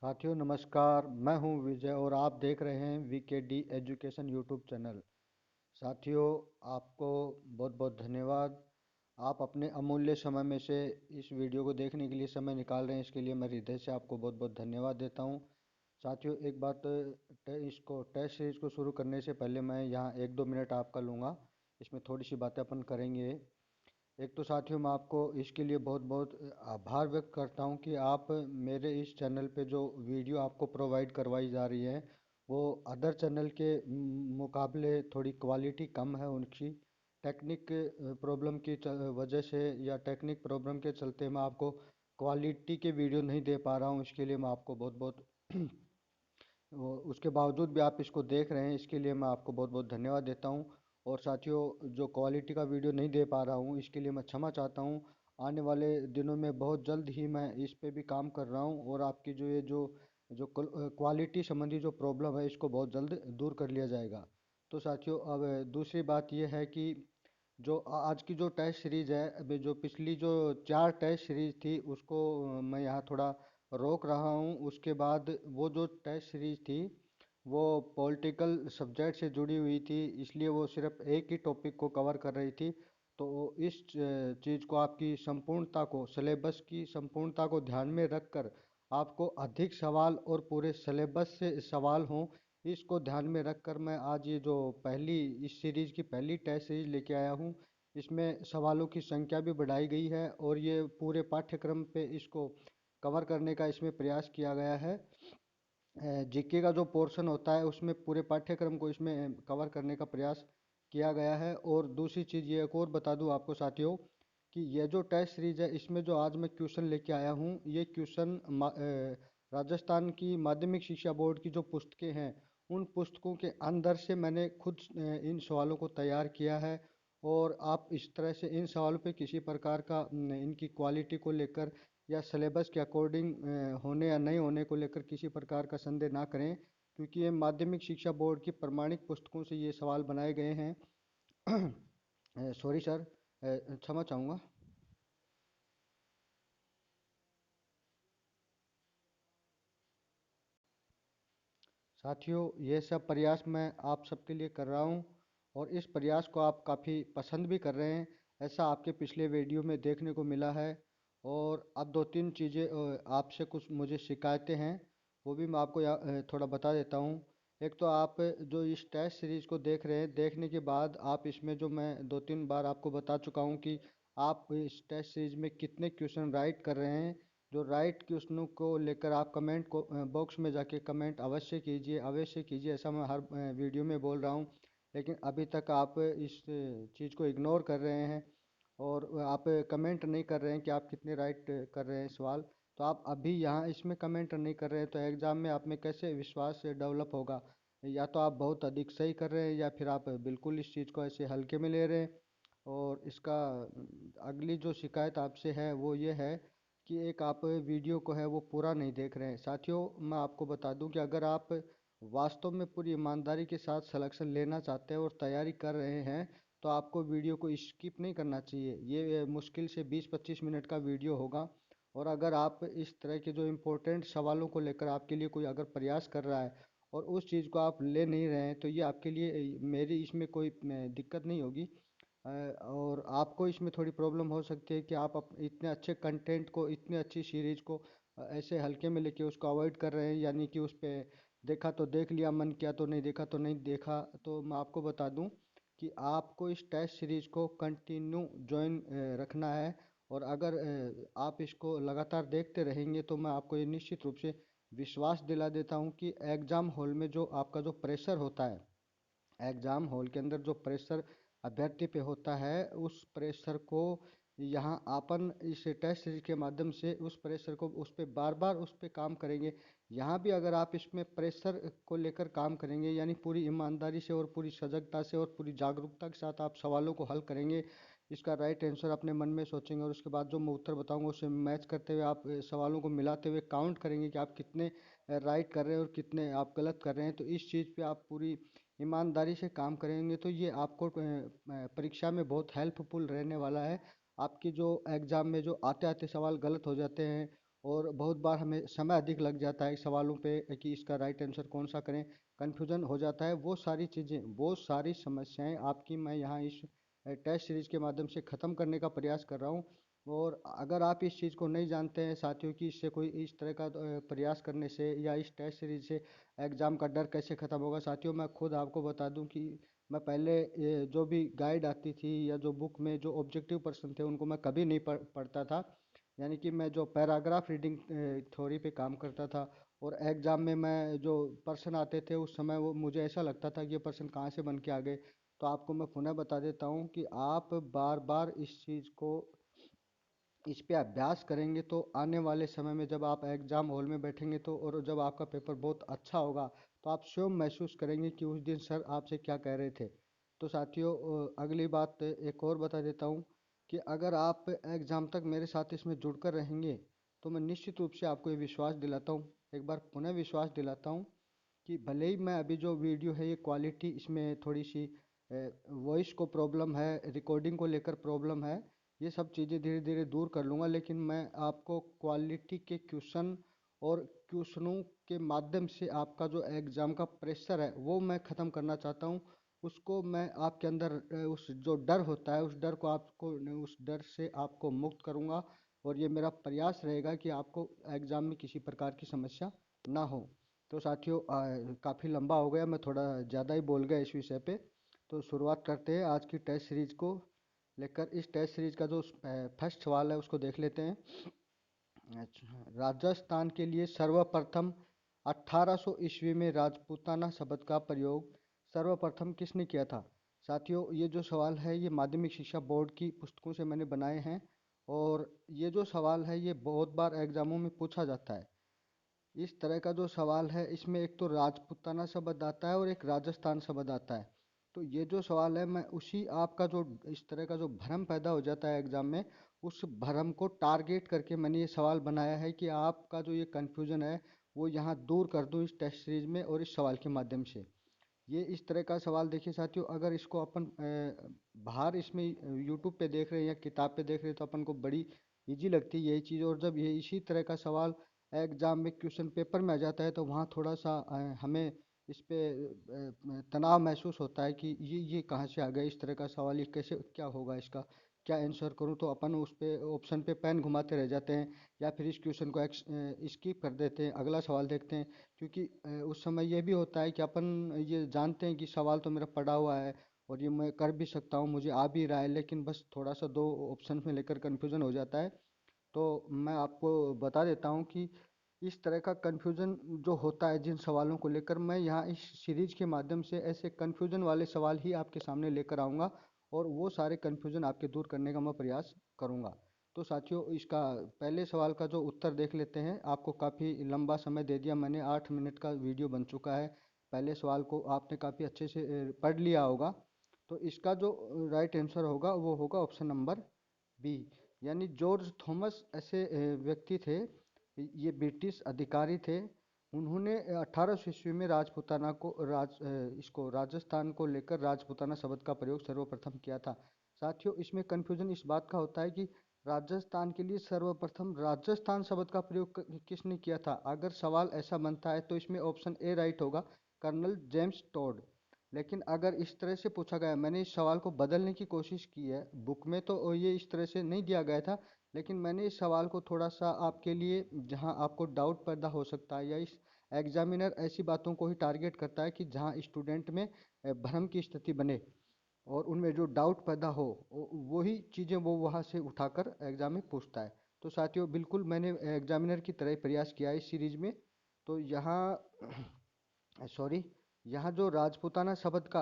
साथियों नमस्कार। मैं हूं विजय और आप देख रहे हैं वीकेडी एजुकेशन यूट्यूब चैनल। साथियों, आपको बहुत बहुत धन्यवाद। आप अपने अमूल्य समय में से इस वीडियो को देखने के लिए समय निकाल रहे हैं, इसके लिए मैं हृदय से आपको बहुत बहुत धन्यवाद देता हूं। साथियों, एक बात, इसको टेस्ट सीरीज को शुरू करने से पहले मैं यहाँ 1-2 मिनट आपका लूँगा। इसमें थोड़ी सी बातें अपन करेंगे। एक तो साथियों, मैं आपको इसके लिए बहुत बहुत आभार व्यक्त करता हूं कि आप मेरे इस चैनल पे जो वीडियो आपको प्रोवाइड करवाई जा रही है वो अदर चैनल के मुकाबले थोड़ी क्वालिटी कम है उनकी। टेक्निक प्रॉब्लम की वजह से या टेक्निक प्रॉब्लम के चलते मैं आपको क्वालिटी के वीडियो नहीं दे पा रहा हूँ। इसके लिए मैं आपको बहुत बहुत उसके बावजूद भी आप इसको देख रहे हैं, इसके लिए मैं आपको बहुत बहुत धन्यवाद देता हूँ। और साथियों, जो क्वालिटी का वीडियो नहीं दे पा रहा हूँ इसके लिए मैं क्षमा चाहता हूँ। आने वाले दिनों में बहुत जल्द ही मैं इस पे भी काम कर रहा हूँ और आपकी जो ये जो क्वालिटी संबंधी जो प्रॉब्लम है इसको बहुत जल्द दूर कर लिया जाएगा। तो साथियों, अब दूसरी बात यह है कि जो आज की जो टेस्ट सीरीज है, अभी जो पिछली जो 4 टेस्ट सीरीज थी उसको मैं यहाँ थोड़ा रोक रहा हूँ। उसके बाद वो जो टेस्ट सीरीज थी वो पॉलिटिकल सब्जेक्ट से जुड़ी हुई थी, इसलिए वो सिर्फ एक ही टॉपिक को कवर कर रही थी। तो इस चीज़ को, आपकी संपूर्णता को, सिलेबस की संपूर्णता को ध्यान में रखकर आपको अधिक सवाल और पूरे सिलेबस से सवाल हों, इसको ध्यान में रखकर मैं आज ये जो पहली इस सीरीज की पहली टेस्ट सीरीज लेके आया हूँ। इसमें सवालों की संख्या भी बढ़ाई गई है और ये पूरे पाठ्यक्रम पे इसको कवर करने का इसमें प्रयास किया गया है। जीके का जो पोर्शन होता है उसमें पूरे पाठ्यक्रम को इसमें कवर करने का प्रयास किया गया है। और दूसरी चीज़ ये एक और बता दूं आपको साथियों कि ये जो टेस्ट सीरीज है इसमें जो आज मैं क्वेश्चन लेके आया हूँ ये क्वेश्चन राजस्थान की माध्यमिक शिक्षा बोर्ड की जो पुस्तकें हैं उन पुस्तकों के अंदर से मैंने खुद इन सवालों को तैयार किया है। और आप इस तरह से इन सवालों पे किसी प्रकार का इनकी क्वालिटी को लेकर या सिलेबस के अकॉर्डिंग होने या नहीं होने को लेकर किसी प्रकार का संदेह ना करें, क्योंकि ये माध्यमिक शिक्षा बोर्ड की प्रमाणिक पुस्तकों से ये सवाल बनाए गए हैं। सॉरी सर, क्षमा चाहूँगा। साथियों, ये सब प्रयास मैं आप सबके लिए कर रहा हूँ और इस प्रयास को आप काफ़ी पसंद भी कर रहे हैं, ऐसा आपके पिछले वीडियो में देखने को मिला है। और अब 2-3 चीज़ें आपसे कुछ मुझे शिकायतें हैं, वो भी मैं आपको थोड़ा बता देता हूँ। एक तो आप जो इस टेस्ट सीरीज़ को देख रहे हैं, देखने के बाद आप इसमें जो मैं 2-3 बार आपको बता चुका हूँ कि आप इस टेस्ट सीरीज में कितने क्वेश्चन राइट कर रहे हैं। जो राइट क्वेश्चनों को लेकर आप कमेंट को बॉक्स में जाके कमेंट अवश्य कीजिए, अवश्य कीजिए, ऐसा मैं हर वीडियो में बोल रहा हूँ। लेकिन अभी तक आप इस चीज़ को इग्नोर कर रहे हैं और आप कमेंट नहीं कर रहे हैं कि आप कितने राइट कर रहे हैं सवाल। तो आप अभी यहाँ इसमें कमेंट नहीं कर रहे हैं तो एग्ज़ाम में आप में कैसे विश्वास डेवलप होगा। या तो आप बहुत अधिक सही कर रहे हैं या फिर आप बिल्कुल इस चीज़ को ऐसे हल्के में ले रहे हैं। और इसका अगली जो शिकायत आपसे है वो ये है कि एक आप वीडियो को है वो पूरा नहीं देख रहे हैं। साथियों, मैं आपको बता दूं कि अगर आप वास्तव में पूरी ईमानदारी के साथ सिलेक्शन लेना चाहते हैं और तैयारी कर रहे हैं तो आपको वीडियो को स्किप नहीं करना चाहिए। ये मुश्किल से 20-25 मिनट का वीडियो होगा। और अगर आप इस तरह के जो इम्पोर्टेंट सवालों को लेकर आपके लिए कोई अगर प्रयास कर रहा है और उस चीज़ को आप ले नहीं रहे हैं तो ये आपके लिए, मेरी इसमें कोई दिक्कत नहीं होगी। और आपको इसमें थोड़ी प्रॉब्लम हो सकती है कि आप इतने अच्छे कंटेंट को, इतनी अच्छी सीरीज को ऐसे हल्के में लेके उसको अवॉइड कर रहे हैं, यानी कि उस पे देखा तो देख लिया, मन किया तो नहीं देखा तो नहीं देखा। तो मैं आपको बता दूं कि आपको इस टेस्ट सीरीज को कंटिन्यू ज्वाइन रखना है। और अगर आप इसको लगातार देखते रहेंगे तो मैं आपको ये निश्चित रूप से विश्वास दिला देता हूँ कि एग्ज़ाम हॉल में जो आपका जो प्रेशर होता है, एग्ज़ाम हॉल के अंदर जो प्रेशर अभ्यर्थी पे होता है उस प्रेशर को यहाँ अपन इस टेस्ट सीरीज के माध्यम से उस प्रेशर को, उस पे बार बार उस पे काम करेंगे। यहाँ भी अगर आप इसमें प्रेशर को लेकर काम करेंगे, यानी पूरी ईमानदारी से और पूरी सजगता से और पूरी जागरूकता के साथ आप सवालों को हल करेंगे, इसका राइट आंसर अपने मन में सोचेंगे और उसके बाद जो मैं उत्तर बताऊंगा उससे मैच करते हुए आप सवालों को मिलाते हुए काउंट करेंगे कि आप कितने राइट कर रहे हैं और कितने आप गलत कर रहे हैं। तो इस चीज़ पे आप पूरी ईमानदारी से काम करेंगे तो ये आपको परीक्षा में बहुत हेल्पफुल रहने वाला है। आपकी जो एग्ज़ाम में जो आते आते सवाल गलत हो जाते हैं और बहुत बार हमें समय अधिक लग जाता है सवालों पे कि इसका राइट आंसर कौन सा करें, कन्फ्यूजन हो जाता है। वो सारी चीज़ें, वो सारी समस्याएं आपकी मैं यहाँ इस टेस्ट सीरीज के माध्यम से ख़त्म करने का प्रयास कर रहा हूँ। और अगर आप इस चीज़ को नहीं जानते हैं साथियों कि इससे कोई इस तरह का प्रयास करने से या इस टेस्ट सीरीज से एग्ज़ाम का डर कैसे ख़त्म होगा, साथियों मैं खुद आपको बता दूं कि मैं पहले जो भी गाइड आती थी या जो बुक में जो ऑब्जेक्टिव प्रश्न थे उनको मैं कभी नहीं पढ़ता था। यानी कि मैं जो पैराग्राफ रीडिंग थ्योरी पे काम करता था, और एग्ज़ाम में मैं जो प्रश्न आते थे उस समय वो मुझे ऐसा लगता था कि ये प्रश्न कहाँ से बन के आ गए। तो आपको मैं पुनः बता देता हूँ कि आप बार बार इस चीज़ को, इस पे अभ्यास करेंगे तो आने वाले समय में जब आप एग्ज़ाम हॉल में बैठेंगे तो, और जब आपका पेपर बहुत अच्छा होगा, तो आप स्वयं महसूस करेंगे कि उस दिन सर आपसे क्या कह रहे थे। तो साथियों, अगली बात एक और बता देता हूँ कि अगर आप एग्ज़ाम तक मेरे साथ इसमें जुड़कर रहेंगे तो मैं निश्चित रूप से आपको ये विश्वास दिलाता हूँ, एक बार पुनः विश्वास दिलाता हूँ कि भले ही मैं अभी जो वीडियो है ये क्वालिटी इसमें थोड़ी सी वॉइस को प्रॉब्लम है, रिकॉर्डिंग को लेकर प्रॉब्लम है, ये सब चीज़ें धीरे धीरे दूर कर लूँगा, लेकिन मैं आपको क्वालिटी के क्वेश्चन और क्वेश्चनों के माध्यम से आपका जो एग्ज़ाम का प्रेशर है वो मैं ख़त्म करना चाहता हूँ। उसको मैं आपके अंदर उस जो डर होता है उस डर को आपको, उस डर से आपको मुक्त करूँगा। और ये मेरा प्रयास रहेगा कि आपको एग्ज़ाम में किसी प्रकार की समस्या ना हो। तो साथियों, काफ़ी लंबा हो गया, मैं थोड़ा ज़्यादा ही बोल गया इस विषय पे। तो शुरुआत करते हैं आज की टेस्ट सीरीज को लेकर। इस टेस्ट सीरीज का जो फर्स्ट सवाल है उसको देख लेते हैं। अच्छा, राजस्थान के लिए सर्वप्रथम 1800 ईस्वी में राजपूताना शब्द का प्रयोग सर्वप्रथम किसने किया था? साथियों, ये जो सवाल है ये माध्यमिक शिक्षा बोर्ड की पुस्तकों से मैंने बनाए हैं, और ये जो सवाल है ये बहुत बार एग्जामों में पूछा जाता है। इस तरह का जो सवाल है इसमें एक तो राजपूताना शब्द आता है और एक राजस्थान शब्द आता है। तो ये जो सवाल है मैं उसी आपका जो इस तरह का जो भ्रम पैदा हो जाता है एग्जाम में, उस भ्रम को टारगेट करके मैंने ये सवाल बनाया है कि आपका जो ये कन्फ्यूजन है वो यहाँ दूर कर दूँ इस टेस्ट सीरीज में और इस सवाल के माध्यम से। ये इस तरह का सवाल देखिए साथियों, अगर इसको अपन बाहर इसमें यूट्यूब पे देख रहे हैं या किताब पे देख रहे हैं तो अपन को बड़ी इजी लगती है यही चीज़, और जब ये इसी तरह का सवाल एग्जाम में क्वेश्चन पेपर में आ जाता है तो वहाँ थोड़ा सा हमें इस पे तनाव महसूस होता है कि ये कहाँ से आ गया इस तरह का सवाल, ये कैसे, क्या होगा इसका, क्या आंसर करूँ। तो अपन उस पे ऑप्शन पे पेन घुमाते रह जाते हैं, या फिर इस क्वेश्चन को स्किप कर देते हैं, अगला सवाल देखते हैं। क्योंकि उस समय ये भी होता है कि अपन ये जानते हैं कि सवाल तो मेरा पड़ा हुआ है और ये मैं कर भी सकता हूँ, मुझे आ भी रहा है, लेकिन बस थोड़ा सा दो ऑप्शन में लेकर कन्फ्यूज़न हो जाता है। तो मैं आपको बता देता हूँ कि इस तरह का कन्फ्यूज़न जो होता है जिन सवालों को लेकर, मैं यहाँ इस सीरीज के माध्यम से ऐसे कन्फ्यूज़न वाले सवाल ही आपके सामने लेकर आऊँगा, और वो सारे कन्फ्यूज़न आपके दूर करने का मैं प्रयास करूँगा। तो साथियों, इसका पहले सवाल का जो उत्तर देख लेते हैं। आपको काफ़ी लंबा समय दे दिया मैंने, 8 मिनट का वीडियो बन चुका है। पहले सवाल को आपने काफ़ी अच्छे से पढ़ लिया होगा। तो इसका जो राइट आंसर होगा वो होगा ऑप्शन नंबर बी, यानी जॉर्ज थॉमस ऐसे व्यक्ति थे, ये ब्रिटिश अधिकारी थे। उन्होंने 1800 ईस्वी में राजपूताना को इसको राजस्थान को लेकर राजपूताना शब्द का प्रयोग सर्वप्रथम किया था। साथियों, इसमें कन्फ्यूजन इस बात का होता है कि राजस्थान के लिए सर्वप्रथम राजस्थान शब्द का प्रयोग किसने किया था। अगर सवाल ऐसा बनता है तो इसमें ऑप्शन ए राइट होगा, कर्नल जेम्स टोड। लेकिन अगर इस तरह से पूछा गया, मैंने इस सवाल को बदलने की कोशिश की है, बुक में तो ये इस तरह से नहीं दिया गया था, लेकिन मैंने इस सवाल को थोड़ा सा आपके लिए, जहां आपको डाउट पैदा हो सकता है, या इस एग्जामिनर ऐसी बातों को ही टारगेट करता है कि जहां स्टूडेंट में भ्रम की स्थिति बने और उनमें जो डाउट पैदा हो, वही चीज़ें वो वहाँ से उठाकर एग्जाम में पूछता है। तो साथियों, बिल्कुल मैंने एग्जामिनर की तरह ही प्रयास किया है इस सीरीज में। तो यहाँ सॉरी, यहाँ जो राजपूताना शब्द का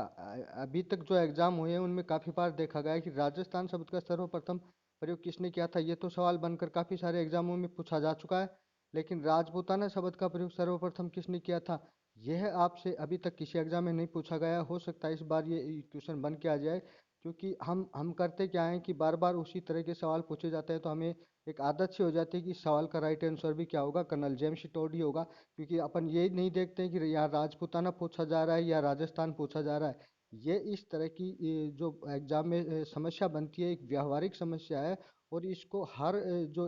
अभी तक जो एग्जाम हुए हैं उनमें काफ़ी बार देखा गया है कि राजस्थान शब्द का सर्वप्रथम प्रयोग किसने किया था। ये तो सवाल बनकर काफ़ी सारे एग्जामों में पूछा जा चुका है, लेकिन राजपूताना शब्द का प्रयोग सर्वप्रथम किसने किया था, यह आपसे अभी तक किसी एग्जाम में नहीं पूछा गया। हो सकता है इस बार ये क्वेश्चन बन के आ जाए, क्योंकि हम करते क्या है कि बार बार उसी तरह के सवाल पूछे जाते हैं, तो हमें एक आदत सी हो जाती है कि इस सवाल का राइट आंसर भी क्या होगा, कर्नल जेम्स टोड ही होगा। क्योंकि अपन ये नहीं देखते हैं कि यहाँ राजपूताना पूछा जा रहा है या राजस्थान पूछा जा रहा है। ये इस तरह की जो एग्जाम में समस्या बनती है, एक व्यावहारिक समस्या है, और इसको हर जो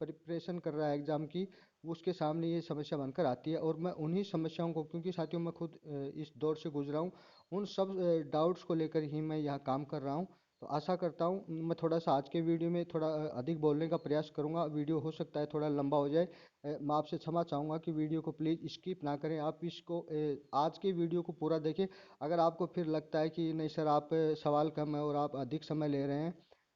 प्रिपरेशन कर रहा है एग्ज़ाम की, वो उसके सामने ये समस्या बनकर आती है। और मैं उन्हीं समस्याओं को, क्योंकि साथियों मैं खुद इस दौर से गुजरा हूँ, उन सब डाउट्स को लेकर ही मैं यहाँ काम कर रहा हूँ। तो आशा करता हूँ मैं थोड़ा सा आज के वीडियो में थोड़ा अधिक बोलने का प्रयास करूँगा। वीडियो हो सकता है थोड़ा लंबा हो जाए। मैं आपसे क्षमा चाहूँगा कि वीडियो को प्लीज़ स्किप ना करें। आप इसको आज के वीडियो को पूरा देखें। अगर आपको फिर लगता है कि नहीं सर, आप सवाल कम है और आप अधिक समय ले रहे हैं,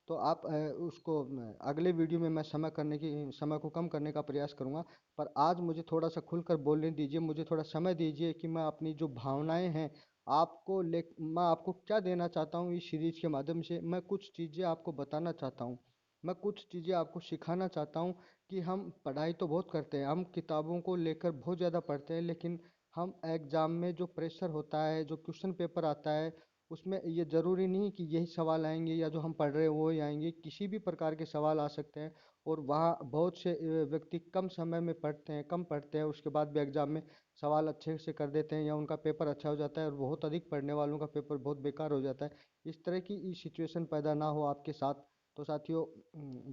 तो आप उसको अगले वीडियो में मैं समय को कम करने का प्रयास करूँगा। पर आज मुझे थोड़ा सा खुलकर बोलने दीजिए, मुझे थोड़ा समय दीजिए कि मैं अपनी जो भावनाएं हैं आपको ले मैं आपको क्या देना चाहता हूँ इस सीरीज के माध्यम से। मैं कुछ चीज़ें आपको बताना चाहता हूँ, मैं कुछ चीज़ें आपको सिखाना चाहता हूँ कि हम पढ़ाई तो बहुत करते हैं, हम किताबों को लेकर बहुत ज़्यादा पढ़ते हैं, लेकिन हम एग्ज़ाम में जो प्रेशर होता है, जो क्वेश्चन पेपर आता है, उसमें ये ज़रूरी नहीं कि यही सवाल आएंगे या जो हम पढ़ रहे हैं वो ही आएंगे। किसी भी प्रकार के सवाल आ सकते हैं। और वहाँ बहुत से व्यक्ति कम समय में पढ़ते हैं, कम पढ़ते हैं, उसके बाद भी एग्ज़ाम में सवाल अच्छे से कर देते हैं या उनका पेपर अच्छा हो जाता है, और बहुत अधिक पढ़ने वालों का पेपर बहुत बेकार हो जाता है। इस तरह की सिचुएशन पैदा ना हो आपके साथ। तो साथियों,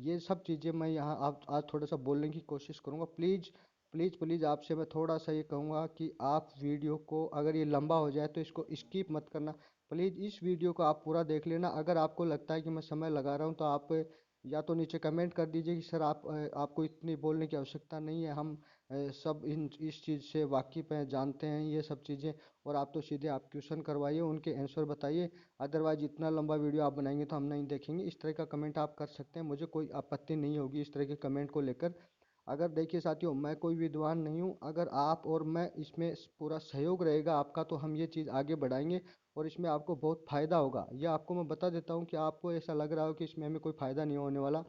ये सब चीज़ें मैं यहाँ आप आज थोड़ा सा बोलने की कोशिश करूँगा। प्लीज़ प्लीज़ प्लीज़ आपसे मैं थोड़ा सा ये कहूँगा कि आप वीडियो को, अगर ये लंबा हो जाए तो इसको स्किप मत करना। प्लीज़ इस वीडियो को आप पूरा देख लेना। अगर आपको लगता है कि मैं समय लगा रहा हूँ, तो आप या तो नीचे कमेंट कर दीजिए कि सर आपको इतनी बोलने की आवश्यकता नहीं है, हम सब इन इस चीज़ से वाकिफ़ हैं, जानते हैं ये सब चीज़ें। और आप तो सीधे आप क्वेश्चन करवाइए, उनके आंसर बताइए। अदरवाइज इतना लंबा वीडियो आप बनाएंगे तो हम नहीं देखेंगे। इस तरह का कमेंट आप कर सकते हैं, मुझे कोई आपत्ति नहीं होगी इस तरह के कमेंट को लेकर। अगर देखिए साथियों, मैं कोई विद्वान नहीं हूँ, अगर आप और मैं इसमें पूरा सहयोग रहेगा आपका, तो हम ये चीज़ आगे बढ़ाएंगे और इसमें आपको बहुत फ़ायदा होगा। ये आपको मैं बता देता हूँ कि आपको ऐसा लग रहा हो कि इसमें हमें कोई फ़ायदा नहीं होने वाला।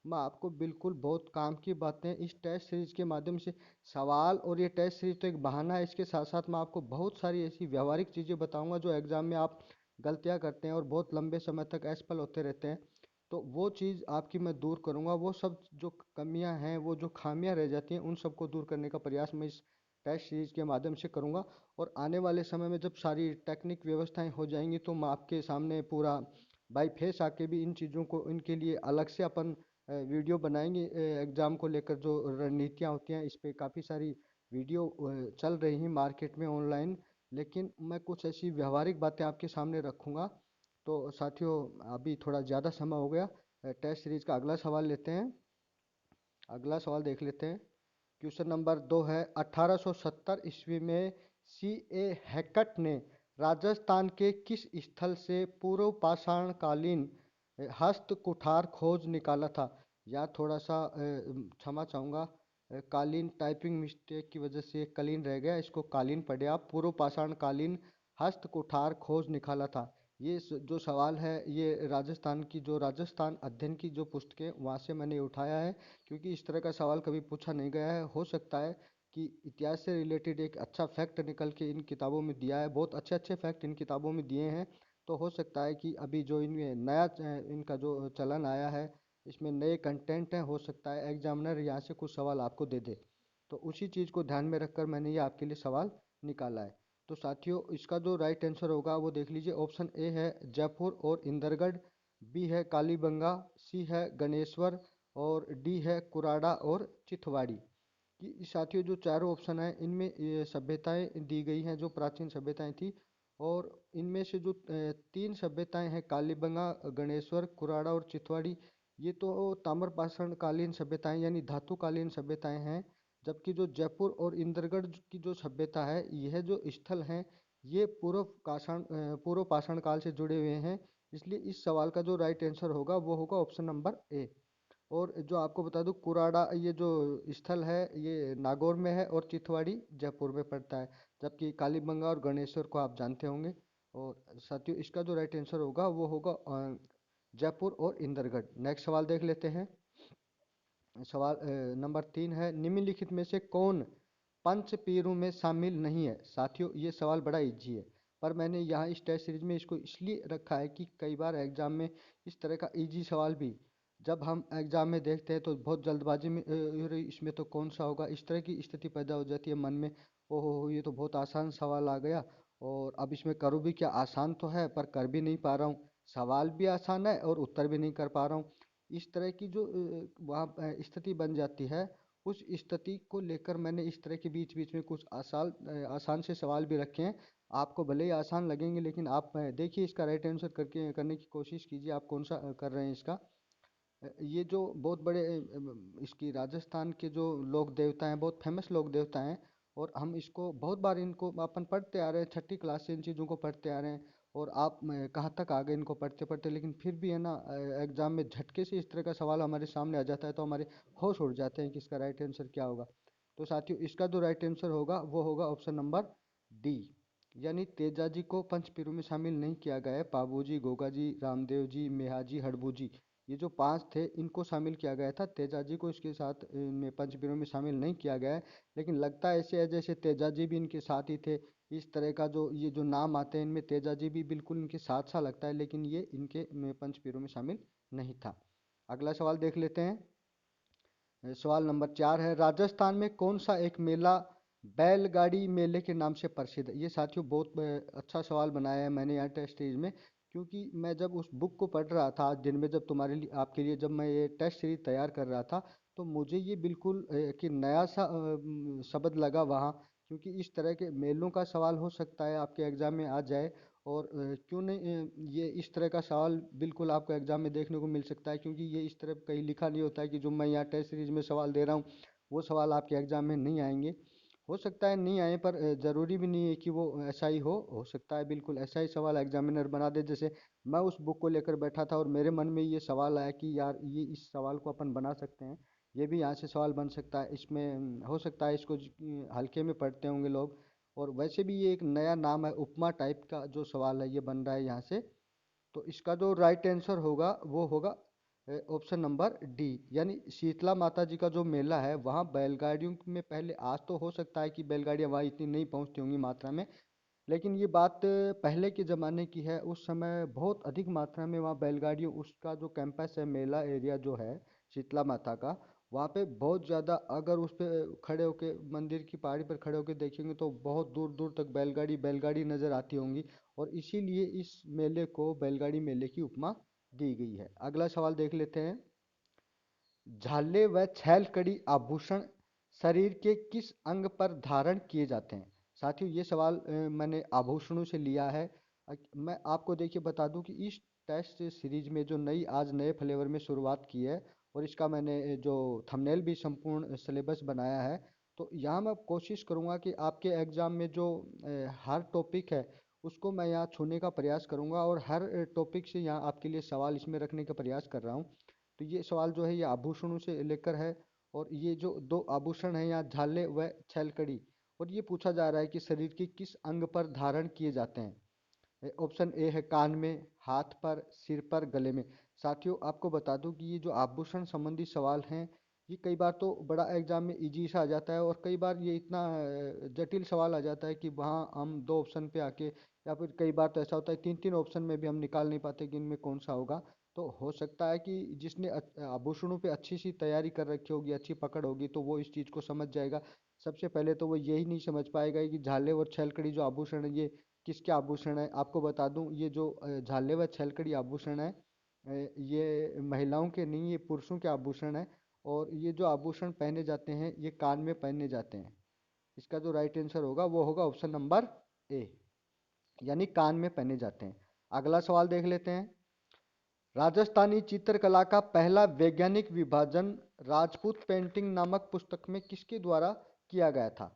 मैं आपको बिल्कुल बहुत काम की बातें इस टेस्ट सीरीज के माध्यम से, सवाल और ये टेस्ट सीरीज तो एक बहाना है, इसके साथ साथ मैं आपको बहुत सारी ऐसी व्यवहारिक चीज़ें बताऊंगा जो एग्ज़ाम में आप गलतियां करते हैं और बहुत लंबे समय तक असफल होते रहते हैं। तो वो चीज़ आपकी मैं दूर करूंगा। वो सब जो कमियां हैं, वो जो खामियां रह जाती हैं, उन सबको दूर करने का प्रयास मैं इस टेस्ट सीरीज के माध्यम से करूंगा। और आने वाले समय में जब सारी टेक्निक व्यवस्थाएं हो जाएंगी, तो मैं आपके सामने पूरा बाई फेस आके भी इन चीज़ों को, इनके लिए अलग से अपन वीडियो बनाएंगे। एग्ज़ाम को लेकर जो रणनीतियाँ होती हैं, इस पे काफ़ी सारी वीडियो चल रही हैं मार्केट में ऑनलाइन। लेकिन मैं कुछ ऐसी व्यवहारिक बातें आपके सामने रखूँगा। तो साथियों, अभी थोड़ा ज़्यादा समय हो गया। टेस्ट सीरीज का अगला सवाल लेते हैं। अगला सवाल देख लेते हैं। क्वेश्चन नंबर 2 है, 1870 ईस्वी में सी ए हैकट ने राजस्थान के किस स्थल से पूर्व पाषाण कालीन हस्त कुठार खोज निकाला था? या थोड़ा सा क्षमा चाहूँगा, कालीन टाइपिंग मिस्टेक की वजह से कलीन रह गया, इसको कालीन पढ़े आप। पूर्व पाषाण कालीन हस्त कुठार खोज निकाला था। ये जो सवाल है, ये राजस्थान की, जो राजस्थान अध्ययन की जो पुस्तक है वहाँ से मैंने उठाया है, क्योंकि इस तरह का सवाल कभी पूछा नहीं गया है। हो सकता है कि इतिहास से रिलेटेड एक अच्छा फैक्ट निकल के इन किताबों में दिया है, बहुत अच्छे अच्छे फैक्ट इन किताबों में दिए हैं। तो हो सकता है कि अभी जो इनमें नया इनका जो चलन आया है, इसमें नए कंटेंट हैं, हो सकता है एग्जामिनर यहाँ से कुछ सवाल आपको दे दे। तो उसी चीज़ को ध्यान में रखकर मैंने ये आपके लिए सवाल निकाला है। तो साथियों, इसका जो राइट आंसर होगा वो देख लीजिए। ऑप्शन ए है जयपुर और इंदरगढ़, बी है कालीबंगा, सी है गणेश्वर, और डी है कुराड़ा और चिथवाड़ी। कि साथियों, जो चारों ऑप्शन हैं इनमें ये सभ्यताएं दी गई हैं जो प्राचीन सभ्यताएं थी। और इनमें से जो तीन सभ्यताएं हैं, कालीबंगा, गणेश्वर, कुराड़ा और चिथवाड़ी, ये तो ताम्रपाषाण कालीन सभ्यताएं यानी धातुकालीन सभ्यताएं हैं। जबकि जो जयपुर और इंद्रगढ़ की जो सभ्यता है, यह जो स्थल हैं, ये पूर्व पाषाण काल से जुड़े हुए हैं। इसलिए इस सवाल का जो राइट आंसर होगा वो होगा ऑप्शन नंबर ए। और जो आपको बता दूं, कुराड़ा ये जो स्थल है ये नागौर में है और चिथवाड़ी जयपुर में पड़ता है। जबकि कालीबंगा और गणेश्वर को आप जानते होंगे। और साथियों, इसका जो राइट आंसर होगा वो होगा जयपुर और इंदरगढ़। नेक्स्ट सवाल देख लेते हैं। सवाल नंबर 3 है, निम्नलिखित में से कौन पंच पीरू में शामिल नहीं है? साथियों, ये सवाल बड़ा इजी है, पर मैंने यहाँ इस टेस्ट सीरीज में इसको इसलिए रखा है कि कई बार एग्जाम में इस तरह का इजी सवाल भी जब हम एग्जाम में देखते हैं तो बहुत जल्दबाजी में अरे इसमें तो कौन सा होगा, इस तरह की स्थिति पैदा हो जाती है मन में। ओहो हो, ये तो बहुत आसान सवाल आ गया, और अब इसमें करूँ भी क्या? आसान तो है पर कर भी नहीं पा रहा हूँ, सवाल भी आसान है और उत्तर भी नहीं कर पा रहा हूँ। इस तरह की जो वहाँ स्थिति बन जाती है, उस स्थिति को लेकर मैंने इस तरह के बीच बीच में कुछ आसान से सवाल भी रखे हैं। आपको भले ही आसान लगेंगे, लेकिन आप देखिए इसका राइट आंसर करके करने की कोशिश कीजिए, आप कौन सा कर रहे हैं इसका। ये जो बहुत बड़े इसकी राजस्थान के जो लोक देवता हैं, बहुत फेमस लोक देवता हैं, और हम इसको बहुत बार इनको अपन पढ़ते आ रहे हैं, छठी क्लास से इन चीज़ों को पढ़ते आ रहे हैं। और आप कहाँ तक आ गए इनको पढ़ते पढ़ते, लेकिन फिर भी है ना, एग्जाम में झटके से इस तरह का सवाल हमारे सामने आ जाता है तो हमारे होश उड़ जाते हैं कि इसका राइट आंसर क्या होगा। तो साथियों, इसका जो राइट आंसर होगा वो होगा ऑप्शन नंबर डी, यानी तेजाजी को पंचपीरू में शामिल नहीं किया गया है। पाबूजी, गोगाजी, रामदेव जी, मेहाजी, हड़बूजी, ये जो पांच थे इनको शामिल किया गया था। तेजाजी को इसके साथ में पंचपीरू में शामिल नहीं किया गया है। लेकिन लगता ऐसे है जैसे तेजाजी भी इनके साथ ही थे। इस तरह का जो ये जो नाम आते हैं इनमें तेजाजी भी बिल्कुल इनके साथ सा लगता है, लेकिन ये इनके में पंचपीरू में शामिल नहीं था। अगला सवाल देख लेते हैं। सवाल नंबर 4 है, राजस्थान में कौन सा एक मेला बैलगाड़ी मेले के नाम से प्रसिद्ध है? ये साथियों बहुत अच्छा सवाल बनाया है मैंने यहाँ टेस्ट सीरीज में, क्योंकि मैं जब उस बुक को पढ़ रहा था आज दिन में, जब तुम्हारे लिए आपके लिए जब मैं ये टेस्ट सीरीज तैयार कर रहा था, तो मुझे ये बिल्कुल कि नया सा शब्द लगा वहाँ। क्योंकि इस तरह के मेलों का सवाल हो सकता है आपके एग्जाम में आ जाए, और क्यों नहीं, ये इस तरह का सवाल बिल्कुल आपको एग्जाम में देखने को मिल सकता है, क्योंकि ये इस तरह कहीं लिखा नहीं होता है कि जो मैं यहाँ टेस्ट सीरीज में सवाल दे रहा हूँ वो सवाल आपके एग्जाम में नहीं आएंगे। हो सकता है नहीं आए, पर ज़रूरी भी नहीं है कि वो ऐसा ही हो सकता है बिल्कुल ऐसा ही सवाल एग्जामिनर बना दे। जैसे मैं उस बुक को लेकर बैठा था और मेरे मन में ये सवाल आया कि यार ये इस सवाल को अपन बना सकते हैं, ये भी यहाँ से सवाल बन सकता है। इसमें हो सकता है इसको हल्के में पढ़ते होंगे लोग, और वैसे भी ये एक नया नाम है, उपमा टाइप का जो सवाल है ये बन रहा है यहाँ से। तो इसका जो राइट आंसर होगा वो होगा ऑप्शन नंबर डी, यानी शीतला माता जी का जो मेला है वहाँ बैलगाड़ियों में पहले, आज तो हो सकता है कि बैलगाड़ियाँ वहाँ इतनी नहीं पहुँचती होंगी मात्रा में, लेकिन ये बात पहले के ज़माने की है। उस समय बहुत अधिक मात्रा में वहाँ बैलगाड़ियों, उसका जो कैंपस है, मेला एरिया जो है शीतला माता का, वहाँ पे बहुत ज़्यादा, अगर उस पे खड़े होके मंदिर की पहाड़ी पर खड़े होके देखेंगे तो बहुत दूर दूर तक बैलगाड़ी बैलगाड़ी नज़र आती होंगी, और इसीलिए इस मेले को बैलगाड़ी मेले की उपमा दी गई है। अगला सवाल देख लेते हैं। झाले व छैल कड़ी आभूषण शरीर के किस अंग पर धारण किए जाते हैं? साथियों, ये सवाल मैंने आभूषणों से लिया है। मैं आपको देखिए बता दूं कि इस टेस्ट सीरीज में जो नई आज नए फ्लेवर में शुरुआत की है, और इसका मैंने जो थंबनेल भी संपूर्ण सिलेबस बनाया है, तो यहाँ मैं कोशिश करूँगा कि आपके एग्ज़ाम में जो हर टॉपिक है उसको मैं यहाँ छूने का प्रयास करूँगा, और हर टॉपिक से यहाँ आपके लिए सवाल इसमें रखने का प्रयास कर रहा हूँ। तो ये सवाल जो है ये आभूषणों से लेकर है, और ये जो दो आभूषण हैं यहाँ, झाले व छैलकड़ी, और ये पूछा जा रहा है कि शरीर के किस अंग पर धारण किए जाते हैं। ऑप्शन ए है कान में, हाथ पर, सिर पर, गले में। साथियों, आपको बता दूं कि ये जो आभूषण संबंधी सवाल हैं, ये कई बार तो बड़ा एग्जाम में इजी सा आ जाता है, और कई बार ये इतना जटिल सवाल आ जाता है कि वहाँ हम दो ऑप्शन पे आके, या फिर कई बार तो ऐसा होता है तीन तीन ऑप्शन में भी हम निकाल नहीं पाते कि इनमें कौन सा होगा। तो हो सकता है कि जिसने आभूषणों पे अच्छी सी तैयारी कर रखी होगी, अच्छी पकड़ होगी, तो वो इस चीज़ को समझ जाएगा। सबसे पहले तो वो यही नहीं समझ पाएगा कि झाले और छलकड़ी जो आभूषण है ये किसके आभूषण है। आपको बता दूं ये जो झाले व छलकड़ी आभूषण है, ये महिलाओं के नहीं, ये पुरुषों के आभूषण है। और ये जो आभूषण पहने जाते हैं ये कान में पहने जाते हैं। इसका जो राइट आंसर होगा वो होगा ऑप्शन नंबर ए, यानी कान में पहने जाते हैं। अगला सवाल देख लेते हैं। राजस्थानी चित्रकला का पहला वैज्ञानिक विभाजन राजपूत पेंटिंग नामक पुस्तक में किसके द्वारा किया गया था?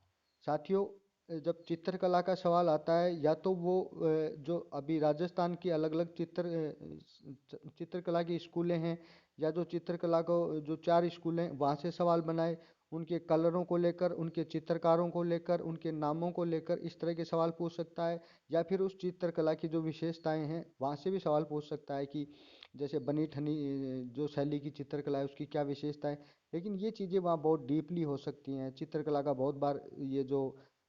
साथियों, जब चित्रकला का सवाल आता है, या तो वो जो अभी राजस्थान की अलग अलग चित्रकला की स्कूलें हैं, या जो चित्रकला को जो चार स्कूलें वहाँ से सवाल बनाए, उनके कलरों को लेकर, उनके चित्रकारों को लेकर, उनके नामों को लेकर इस तरह के सवाल पूछ सकता है, या फिर उस चित्रकला की जो विशेषताएं हैं वहाँ से भी सवाल पूछ सकता है कि जैसे बनी ठनी जो शैली की चित्रकला है उसकी क्या विशेषता है। लेकिन ये चीज़ें वहाँ बहुत डीपली हो सकती हैं। चित्रकला का बहुत बार ये जो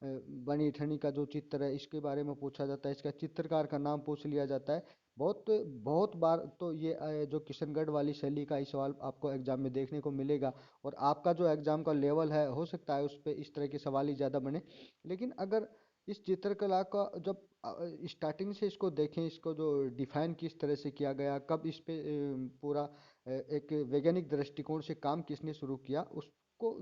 बनी ठनी का जो चित्र है इसके बारे में पूछा जाता है, इसका चित्रकार का नाम पूछ लिया जाता है। बहुत बहुत बार तो ये जो किशनगढ़ वाली शैली का ही सवाल आपको एग्जाम में देखने को मिलेगा, और आपका जो एग्जाम का लेवल है हो सकता है उस पर इस तरह के सवाल ही ज़्यादा बने। लेकिन अगर इस चित्रकला का जब स्टार्टिंग से इसको देखें, इसको जो डिफाइन किस तरह से किया गया, कब इस पे पूरा एक वैज्ञानिक दृष्टिकोण से काम किसने शुरू किया, उसको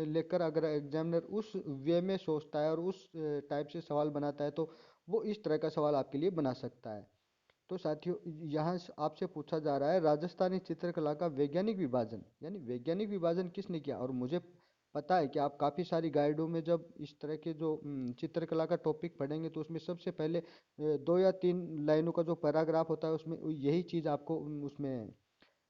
लेकर अगर एग्जामिनर उस वे में सोचता है और उस टाइप से सवाल बनाता है, तो वो इस तरह का सवाल आपके लिए बना सकता है। तो साथियों, यहाँ आपसे पूछा जा रहा है राजस्थानी चित्रकला का वैज्ञानिक विभाजन, यानी वैज्ञानिक विभाजन किसने किया। और मुझे पता है कि आप काफ़ी सारी गाइडों में जब इस तरह के जो चित्रकला का टॉपिक पढ़ेंगे, तो उसमें सबसे पहले 2 या 3 लाइनों का जो पैराग्राफ होता है, उसमें यही चीज़ आपको उसमें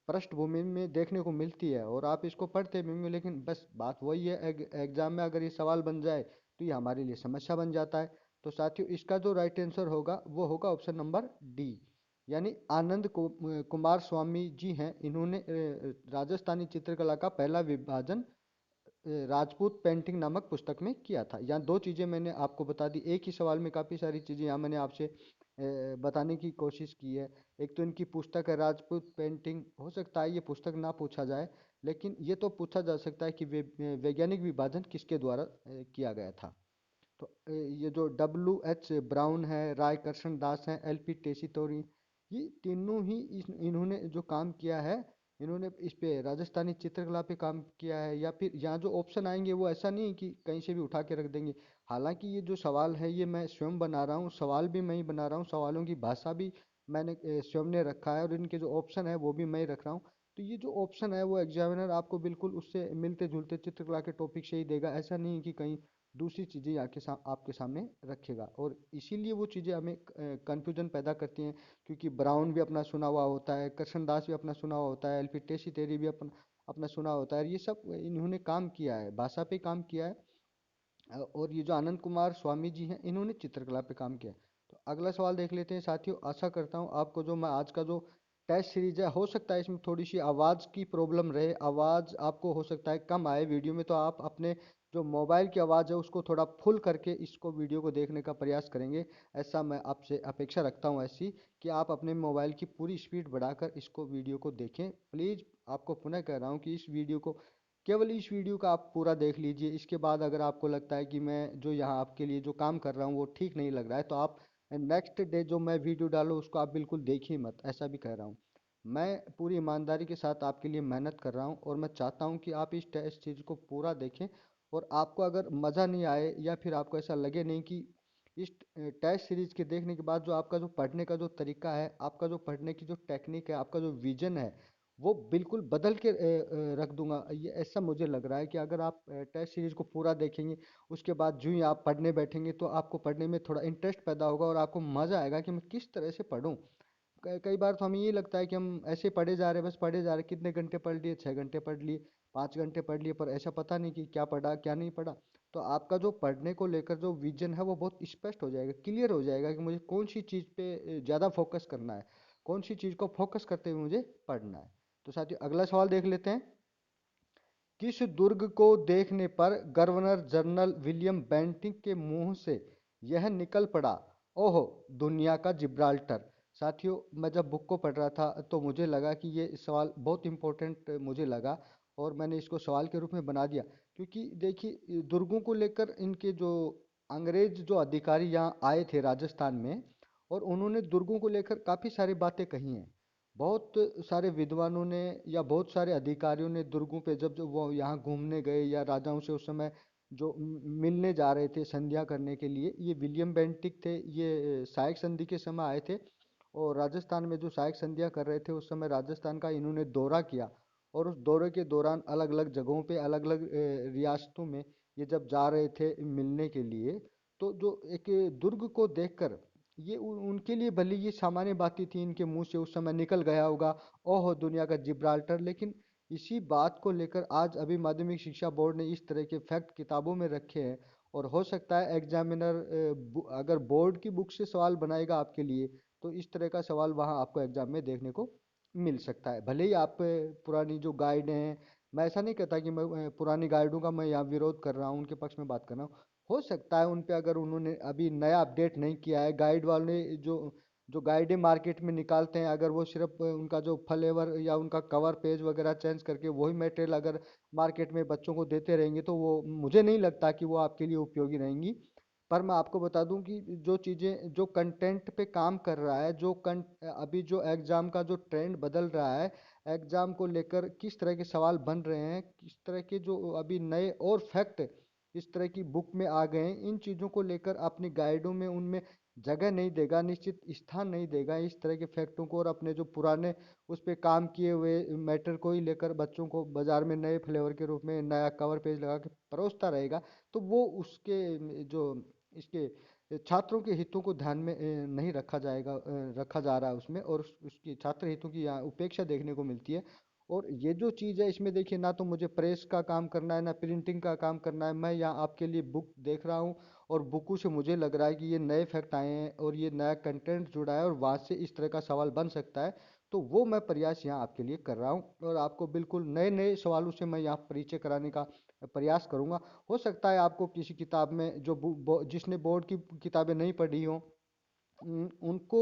पृष्ठभूमि में देखने को मिलती है, और आप इसको पढ़ते भी होंगे। लेकिन बस बात वही है, एग्जाम में अगर ये सवाल बन जाए तो ये हमारे लिए समस्या बन जाता है। तो साथियों, इसका जो राइट आंसर होगा वो होगा ऑप्शन नंबर डी, यानी आनंद कुमार स्वामी जी हैं। इन्होंने राजस्थानी चित्रकला का पहला विभाजन राजपूत पेंटिंग नामक पुस्तक में किया था। यहाँ दो चीज़ें मैंने आपको बता दी, एक ही सवाल में काफ़ी सारी चीज़ें यहाँ मैंने आपसे बताने की कोशिश की है। एक तो इनकी पुस्तक है राजपूत पेंटिंग, हो सकता है ये पुस्तक ना पूछा जाए, लेकिन ये तो पूछा जा सकता है कि वैज्ञानिक विभाजन किसके द्वारा किया गया था। तो ये जो W.H. ब्राउन है, राय कृष्ण दास हैं, L.P. टेसीटोरी, ये तीनों ही इन्होंने जो काम किया है, इन्होंने इस पे राजस्थानी चित्रकला पे काम किया है। या फिर यहाँ जो ऑप्शन आएंगे वो ऐसा नहीं है कि कहीं से भी उठा के रख देंगे। हालांकि ये जो सवाल है ये मैं स्वयं बना रहा हूँ, सवाल भी मैं ही बना रहा हूँ, सवालों की भाषा भी मैंने स्वयं ने रखा है, और इनके जो ऑप्शन है वो भी मैं ही रख रहा हूँ। तो ये जो ऑप्शन है वो एग्जामिनर आपको बिल्कुल उससे मिलते जुलते चित्रकला के टॉपिक से ही देगा, ऐसा नहीं है कि कहीं दूसरी चीज़ें आपके सामने रखेगा। और इसीलिए वो चीज़ें हमें कन्फ्यूजन पैदा करती हैं, क्योंकि ब्राउन भी अपना सुना हुआ होता है, कृष्णदास भी अपना सुना हुआ होता है, एलपी टेसी तेरी भी अपना अपना सुना होता है। ये सब इन्होंने काम किया है, भाषा पे काम किया है। और ये जो आनंद कुमार स्वामी जी हैं, इन्होंने चित्रकला पे काम किया है। तो अगला सवाल देख लेते हैं साथियों। आशा करता हूँ आपको जो मैं आज का जो टेस्ट सीरीज है, हो सकता है इसमें थोड़ी सी आवाज़ की प्रॉब्लम रहे, आवाज़ आपको हो सकता है कम आए वीडियो में, तो आप अपने जो मोबाइल की आवाज़ है उसको थोड़ा फुल करके इसको वीडियो को देखने का प्रयास करेंगे। ऐसा मैं आपसे अपेक्षा रखता हूँ, ऐसी कि आप अपने मोबाइल की पूरी स्पीड बढ़ाकर इसको वीडियो को देखें प्लीज़। आपको पुनः कह रहा हूँ कि इस वीडियो को, केवल इस वीडियो का आप पूरा देख लीजिए। इसके बाद अगर आपको लगता है कि मैं जो यहाँ आपके लिए जो काम कर रहा हूँ वो ठीक नहीं लग रहा है, तो आप नेक्स्ट डे जो मैं वीडियो डालूँ उसको आप बिल्कुल देखिए मत, ऐसा भी कह रहा हूँ। मैं पूरी ईमानदारी के साथ आपके लिए मेहनत कर रहा हूँ, और मैं चाहता हूँ कि आप इस टेस्ट चीज़ को पूरा देखें। और आपको अगर मज़ा नहीं आए, या फिर आपको ऐसा लगे नहीं कि इस टेस्ट सीरीज के देखने के बाद जो आपका जो पढ़ने का जो तरीका है, आपका जो पढ़ने की जो टेक्निक है, आपका जो विजन है, वो बिल्कुल बदल के रख दूंगा। ये ऐसा मुझे लग रहा है कि अगर आप टेस्ट सीरीज को पूरा देखेंगे, उसके बाद जो ही आप पढ़ने बैठेंगे, तो आपको पढ़ने में थोड़ा इंटरेस्ट पैदा होगा, और आपको मज़ा आएगा कि मैं किस तरह से पढूं। कई बार तो हमें ये लगता है कि हम ऐसे पढ़े जा रहे हैं, बस पढ़े जा रहे हैं, कितने घंटे पढ़ लिए, 6 घंटे पढ़ लिए, 5 घंटे पढ़ लिए, पर ऐसा पता नहीं कि क्या पढ़ा क्या नहीं पढ़ा। तो आपका जो पढ़ने को लेकर जो विजन है वो बहुत स्पष्ट हो जाएगा, क्लियर हो जाएगा कि मुझे कौन सी चीज़ पे ज़्यादा फोकस करना है, कौन सी चीज़ को फोकस करते हुए मुझे पढ़ना है। तो साथियों, अगला सवाल देख लेते हैं। किस दुर्ग को देखने पर गवर्नर जनरल विलियम बेंटिंक के मुंह से यह निकल पड़ा, ओहो, दुनिया का जिब्राल्टर। साथियों, मैं जब बुक को पढ़ रहा था तो मुझे लगा कि ये सवाल बहुत इंपॉर्टेंट मुझे लगा, और मैंने इसको सवाल के रूप में बना दिया। क्योंकि देखिए, दुर्गों को लेकर इनके जो अंग्रेज जो अधिकारी यहाँ आए थे राजस्थान में, और उन्होंने दुर्गों को लेकर काफ़ी सारी बातें कही हैं। बहुत सारे विद्वानों ने या बहुत सारे अधिकारियों ने दुर्गों पे जब जब वो यहाँ घूमने गए, या राजाओं से उस समय जो मिलने जा रहे थे संध्या करने के लिए, ये विलियम बेंटिक थे, ये सहायक संधि के समय आए थे। और राजस्थान में जो सहायक संधियाँ कर रहे थे, उस समय राजस्थान का इन्होंने दौरा किया। और उस दौरे के दौरान अलग अलग जगहों पे, अलग अलग रियासतों में ये जब जा रहे थे मिलने के लिए, तो जो एक दुर्ग को देखकर, ये उनके लिए भले ये सामान्य बातें थी, इनके मुंह से उस समय निकल गया होगा, ओहो, दुनिया का जिब्राल्टर। लेकिन इसी बात को लेकर आज अभी माध्यमिक शिक्षा बोर्ड ने इस तरह के फैक्ट किताबों में रखे हैं। और हो सकता है एग्जामिनर अगर बोर्ड की बुक से सवाल बनाएगा आपके लिए, तो इस तरह का सवाल वहाँ आपको एग्जाम में देखने को मिल सकता है। भले ही आप पुरानी जो गाइड हैं, मैं ऐसा नहीं कहता कि मैं पुरानी गाइडों का मैं यहाँ विरोध कर रहा हूँ, उनके पक्ष में बात कर रहा हूँ। हो सकता है उन पे अगर उन्होंने अभी नया अपडेट नहीं किया है, गाइड वाले जो जो गाइडें मार्केट में निकालते हैं, अगर वो सिर्फ उनका जो फ्लेवर या उनका कवर पेज वगैरह चेंज करके वही मटेरियल अगर मार्केट में बच्चों को देते रहेंगे, तो वो मुझे नहीं लगता कि वो आपके लिए उपयोगी रहेंगी। पर मैं आपको बता दूं कि जो चीज़ें जो कंटेंट पे काम कर रहा है, अभी जो एग्ज़ाम का जो ट्रेंड बदल रहा है, एग्ज़ाम को लेकर किस तरह के सवाल बन रहे हैं, किस तरह के जो अभी नए और फैक्ट इस तरह की बुक में आ गए हैं, इन चीज़ों को लेकर अपनी गाइडों में उनमें जगह नहीं देगा, निश्चित स्थान नहीं देगा इस तरह के फैक्टों को, और अपने जो पुराने उस पे काम किए हुए मैटर को ही लेकर बच्चों को बाजार में नए फ्लेवर के रूप में नया कवर पेज लगा के परोसता रहेगा, तो वो उसके जो इसके छात्रों के हितों को ध्यान में नहीं रखा जाएगा, रखा जा रहा है उसमें, और उसकी छात्र हितों की यहाँ उपेक्षा देखने को मिलती है। और ये जो चीज़ है इसमें देखिए, ना तो मुझे प्रेस का काम करना है ना प्रिंटिंग का काम करना है, मैं यहाँ आपके लिए बुक देख रहा हूँ और बुकों से मुझे लग रहा है कि ये नए फैक्ट आए हैं और ये नया कंटेंट जुड़ा है और वहाँ से इस तरह का सवाल बन सकता है, तो वो मैं प्रयास यहाँ आपके लिए कर रहा हूँ और आपको बिल्कुल नए नए सवालों से मैं यहाँ परिचय कराने का प्रयास करूँगा। हो सकता है आपको किसी किताब में जो जिसने बोर्ड की किताबें नहीं पढ़ी हो, उनको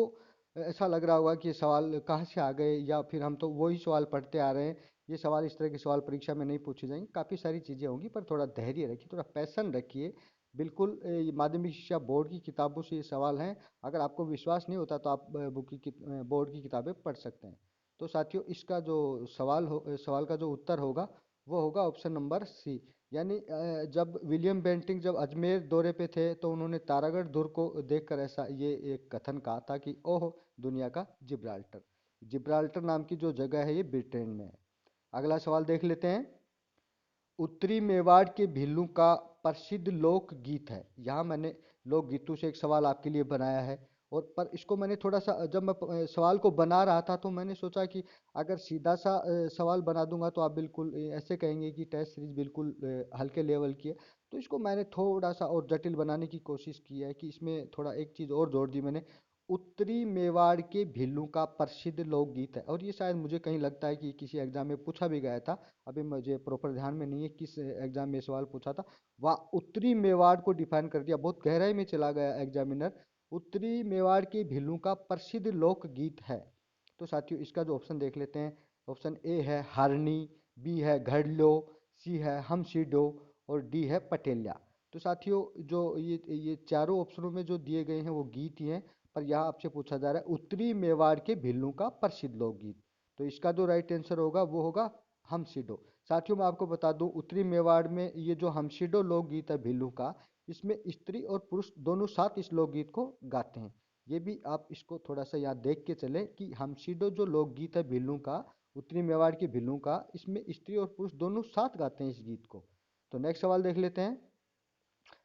ऐसा लग रहा होगा कि ये सवाल कहाँ से आ गए, या फिर हम तो वही सवाल पढ़ते आ रहे हैं, ये सवाल इस तरह के सवाल परीक्षा में नहीं पूछे जाएंगे। काफ़ी सारी चीज़ें होंगी, पर थोड़ा धैर्य रखिए, थोड़ा पैशन रखिए। बिल्कुल ये माध्यमिक शिक्षा बोर्ड की किताबों से ये सवाल हैं। अगर आपको विश्वास नहीं होता तो आप बोर्ड की किताबें पढ़ सकते हैं। तो साथियों, इसका जो सवाल का जो उत्तर होगा वो होगा ऑप्शन नंबर सी। यानी जब विलियम बेंटिंक जब अजमेर दौरे पे थे तो उन्होंने तारागढ़ दुर्ग को देखकर ऐसा ये एक कथन कहा था कि ओह, दुनिया का जिब्राल्टर। जिब्राल्टर नाम की जो जगह है ये ब्रिटेन में है। अगला सवाल देख लेते हैं। उत्तरी मेवाड़ के भीलू का प्रसिद्ध लोक गीत है। यहाँ मैंने लोक गीतों से एक सवाल आपके लिए बनाया है, और पर इसको मैंने थोड़ा सा जब मैं सवाल को बना रहा था तो मैंने सोचा कि अगर सीधा सा सवाल बना दूंगा तो आप बिल्कुल ऐसे कहेंगे कि टेस्ट सीरीज बिल्कुल हल्के लेवल की है। तो इसको मैंने थोड़ा सा और जटिल बनाने की कोशिश की है कि इसमें थोड़ा एक चीज़ और जोड़ दी मैंने। उत्तरी मेवाड़ के भीलू का प्रसिद्ध लोकगीत है, और ये शायद मुझे कहीं लगता है कि किसी एग्जाम में पूछा भी गया था। अभी मुझे प्रॉपर ध्यान में नहीं है किस एग्जाम में सवाल पूछा था। वह उत्तरी मेवाड़ को डिफाइन कर दिया, बहुत गहराई में चला गया एग्जामिनर। उत्तरी मेवाड़ के भीलू का प्रसिद्ध लोक गीत है। तो साथियों, इसका जो ऑप्शन देख लेते हैं। ऑप्शन ए है हरनी, बी है घड़लो, सी है हमसीडो, और डी है पटेलिया। तो साथियों, जो ये चारों ऑप्शनों में जो दिए गए हैं वो गीत ही हैं, पर यहाँ आपसे पूछा जा रहा है उत्तरी मेवाड़ के भीलू का प्रसिद्ध लोकगीत। तो इसका जो राइट आंसर होगा वो होगा हमसीडो। साथियों, मैं आपको बता दूं, उत्तरी मेवाड़ में ये जो हमसीडो लोकगीत है भीलू का, इसमें स्त्री और पुरुष दोनों साथ इस लोकगीत को गाते हैं। ये भी आप इसको थोड़ा सा याद देख के चले कि हमसीडो जो लोकगीत है भीलू का, उत्तरी मेवाड़ के भीलू का, इसमें स्त्री और पुरुष दोनों साथ गाते हैं इस गीत को। तो नेक्स्ट सवाल देख लेते हैं।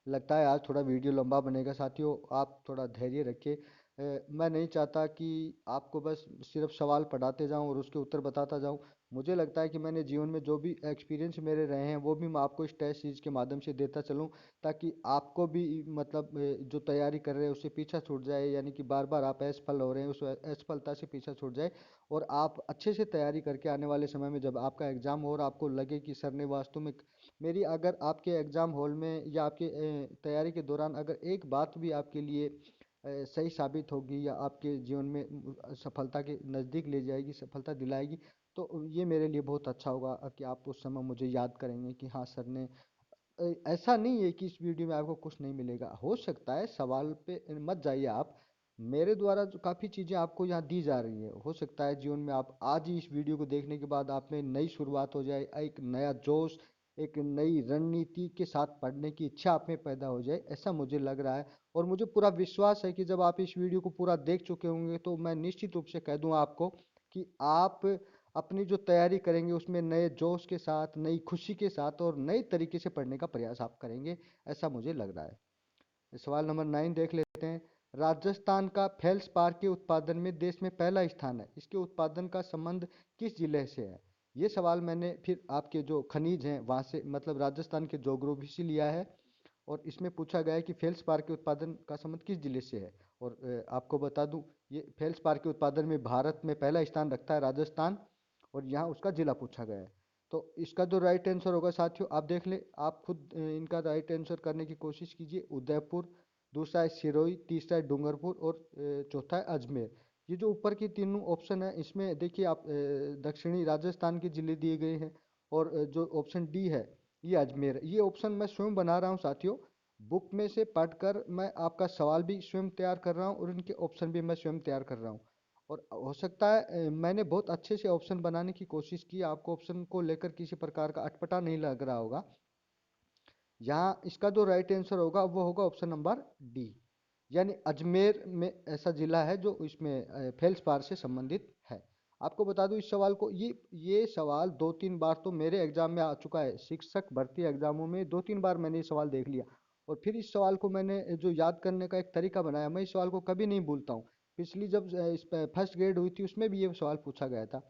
लगता है आज थोड़ा वीडियो लंबा बनेगा साथियों, आप थोड़ा धैर्य रखिए। मैं नहीं चाहता कि आपको बस सिर्फ सवाल पढ़ाते जाऊं और उसके उत्तर बताता जाऊं। मुझे लगता है कि मैंने जीवन में जो भी एक्सपीरियंस मेरे रहे हैं वो भी मैं आपको इस टेस्ट सीरीज के माध्यम से देता चलूं, ताकि आपको भी मतलब जो तैयारी कर रहे हैं उससे पीछा छूट जाए, यानी कि बार बार आप असफल हो रहे हैं उस असफलता से पीछा छूट जाए, और आप अच्छे से तैयारी करके आने वाले समय में जब आपका एग्ज़ाम हो और आपको लगे कि सर ने वास्तव में मेरी, अगर आपके एग्ज़ाम हॉल में या आपके तैयारी के दौरान अगर एक बात भी आपके लिए सही साबित होगी या आपके जीवन में सफलता के नज़दीक ले जाएगी, सफलता दिलाएगी, तो ये मेरे लिए बहुत अच्छा होगा कि आप उस समय मुझे याद करेंगे कि हाँ सर ने। ऐसा नहीं है कि इस वीडियो में आपको कुछ नहीं मिलेगा, हो सकता है सवाल पे मत जाइए आप। मेरे द्वारा जो काफ़ी चीज़ें आपको यहाँ दी जा रही है, हो सकता है जीवन में आप आज ही इस वीडियो को देखने के बाद आप में नई शुरुआत हो जाए, एक नया जोश, एक नई रणनीति के साथ पढ़ने की इच्छा आप में पैदा हो जाए, ऐसा मुझे लग रहा है। और मुझे पूरा विश्वास है कि जब आप इस वीडियो को पूरा देख चुके होंगे तो मैं निश्चित रूप से कह दूँ आपको कि आप अपनी जो तैयारी करेंगे उसमें नए जोश के साथ, नई खुशी के साथ और नए तरीके से पढ़ने का प्रयास आप करेंगे, ऐसा मुझे लग रहा है। सवाल नंबर 9 देख लेते हैं। राजस्थान का फेल्सपार के उत्पादन में देश में पहला स्थान है, इसके उत्पादन का संबंध किस जिले से है? ये सवाल मैंने फिर आपके जो खनिज हैं वहाँ से, मतलब राजस्थान के जोग्राफी से लिया है, और इसमें पूछा गया है कि फेल्सपार के उत्पादन का संबंध किस जिले से है। और आपको बता दूं, ये फेल्सपार के उत्पादन में भारत में पहला स्थान रखता है राजस्थान, और यहाँ उसका जिला पूछा गया है। तो इसका जो राइट आंसर होगा साथियों, आप देख ले, आप खुद इनका राइट आंसर करने की कोशिश कीजिए। उदयपुर, दूसरा है सिरोही, तीसरा है डूंगरपुर, और चौथा है अजमेर। ये जो ऊपर की तीनों ऑप्शन है इसमें देखिए आप, दक्षिणी राजस्थान के जिले दिए गए हैं, और जो ऑप्शन डी है ये अजमेर है। ये ऑप्शन मैं स्वयं बना रहा हूँ साथियों, बुक में से पढ़कर मैं आपका सवाल भी स्वयं तैयार कर रहा हूँ और इनके ऑप्शन भी मैं स्वयं तैयार कर रहा हूँ। और हो सकता है मैंने बहुत अच्छे से ऑप्शन बनाने की कोशिश की, आपको ऑप्शन को लेकर किसी प्रकार का अटपटा नहीं लग रहा होगा। यहाँ इसका जो राइट आंसर होगा वो होगा ऑप्शन नंबर डी, यानी अजमेर में ऐसा जिला है जो इसमें फेल्सपार से संबंधित है। आपको बता दूं इस सवाल को, ये सवाल 2-3 बार तो मेरे एग्जाम में आ चुका है, शिक्षक भर्ती एग्जामों में 2-3 बार मैंने ये सवाल देख लिया। और फिर इस सवाल को मैंने जो याद करने का एक तरीका बनाया, मैं इस सवाल को कभी नहीं भूलता हूँ। पिछली जब इस फर्स्ट ग्रेड हुई थी उसमें भी ये सवाल पूछा गया था।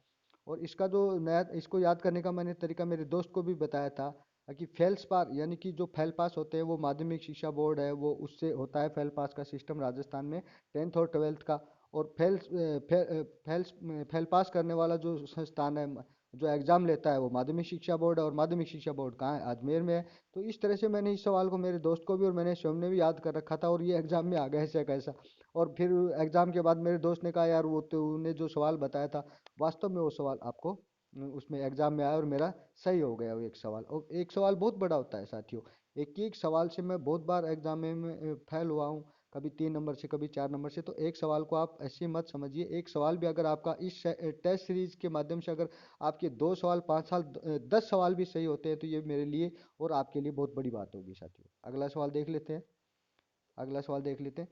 और इसका जो नया इसको याद करने का मैंने तरीका मेरे दोस्त को भी बताया था कि फेल्स पार यानी कि जो फेल पास होते हैं वो माध्यमिक शिक्षा बोर्ड है वो उससे होता है फेल पास का सिस्टम राजस्थान में 10th और 12th का। और फेल पास करने वाला जो संस्थान है जो एग्जाम लेता है वो माध्यमिक शिक्षा बोर्ड है, और माध्यमिक शिक्षा बोर्ड कहाँ है, अजमेर में है। तो इस तरह से मैंने इस सवाल को मेरे दोस्त को भी और मैंने स्वयं ने भी याद कर रखा था, और ये एग्जाम में आ गया ऐसा कैसा। और फिर एग्जाम के बाद मेरे दोस्त ने कहा यार वो तो उन्हें जो सवाल बताया था वास्तव में वो सवाल आपको उसमें एग्जाम में आया और मेरा सही हो गया वो एक सवाल। और एक सवाल बहुत बड़ा होता है साथियों, एक ही एक सवाल से मैं बहुत बार एग्जाम में फेल हुआ हूँ, कभी 3 नंबर से कभी 4 नंबर से। तो एक सवाल को आप ऐसे मत समझिए, एक सवाल भी अगर आपका इस टेस्ट सीरीज के माध्यम से अगर आपके 2 सवाल 5 साल 10 सवाल भी सही होते हैं तो ये मेरे लिए और आपके लिए बहुत बड़ी बात होगी साथियों। अगला सवाल देख लेते हैं। अगला सवाल देख लेते हैं।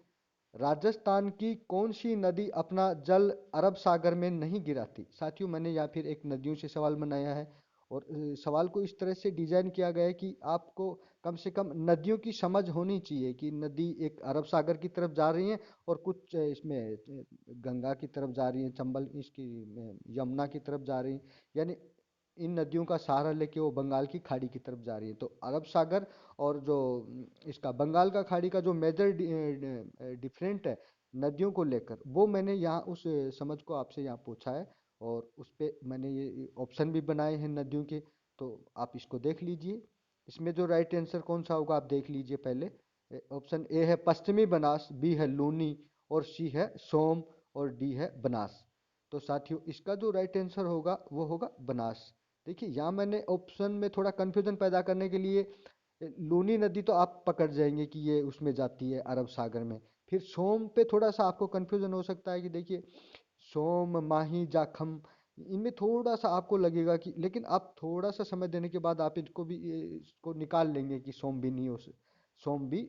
राजस्थान की कौन सी नदी अपना जल अरब सागर में नहीं गिराती? साथियों मैंने यहाँ फिर एक नदियों से सवाल बनाया है, और सवाल को इस तरह से डिजाइन किया गया है कि आपको कम से कम नदियों की समझ होनी चाहिए कि नदी एक अरब सागर की तरफ जा रही है और कुछ इसमें गंगा की तरफ जा रही है, चंबल इसकी यमुना की तरफ जा रही है, यानी इन नदियों का सहारा लेके वो बंगाल की खाड़ी की तरफ जा रही है। तो अरब सागर और जो इसका बंगाल का खाड़ी का जो मेजर डिफरेंट है नदियों को लेकर, वो मैंने यहाँ उस समझ को आपसे यहाँ पूछा है, और उस पे मैंने ये ऑप्शन भी बनाए हैं नदियों के। तो आप इसको देख लीजिए, इसमें जो राइट आंसर कौन सा होगा आप देख लीजिए पहले। ऑप्शन ए है पश्चिमी बनास, बी है लूनी, और सी है सोम, और डी है बनास। तो साथियों इसका जो राइट आंसर होगा वो होगा बनास। देखिए यहाँ मैंने ऑप्शन में थोड़ा कंफ्यूजन पैदा करने के लिए लूनी नदी तो आप पकड़ जाएंगे कि ये उसमें जाती है अरब सागर में। फिर सोम पे थोड़ा सा आपको कंफ्यूजन हो सकता है कि देखिए सोम माही जाखम इनमें थोड़ा सा आपको लगेगा कि, लेकिन आप थोड़ा सा समय देने के बाद आप इसको भी इसको निकाल लेंगे कि सोम भी नहीं हो सोम भी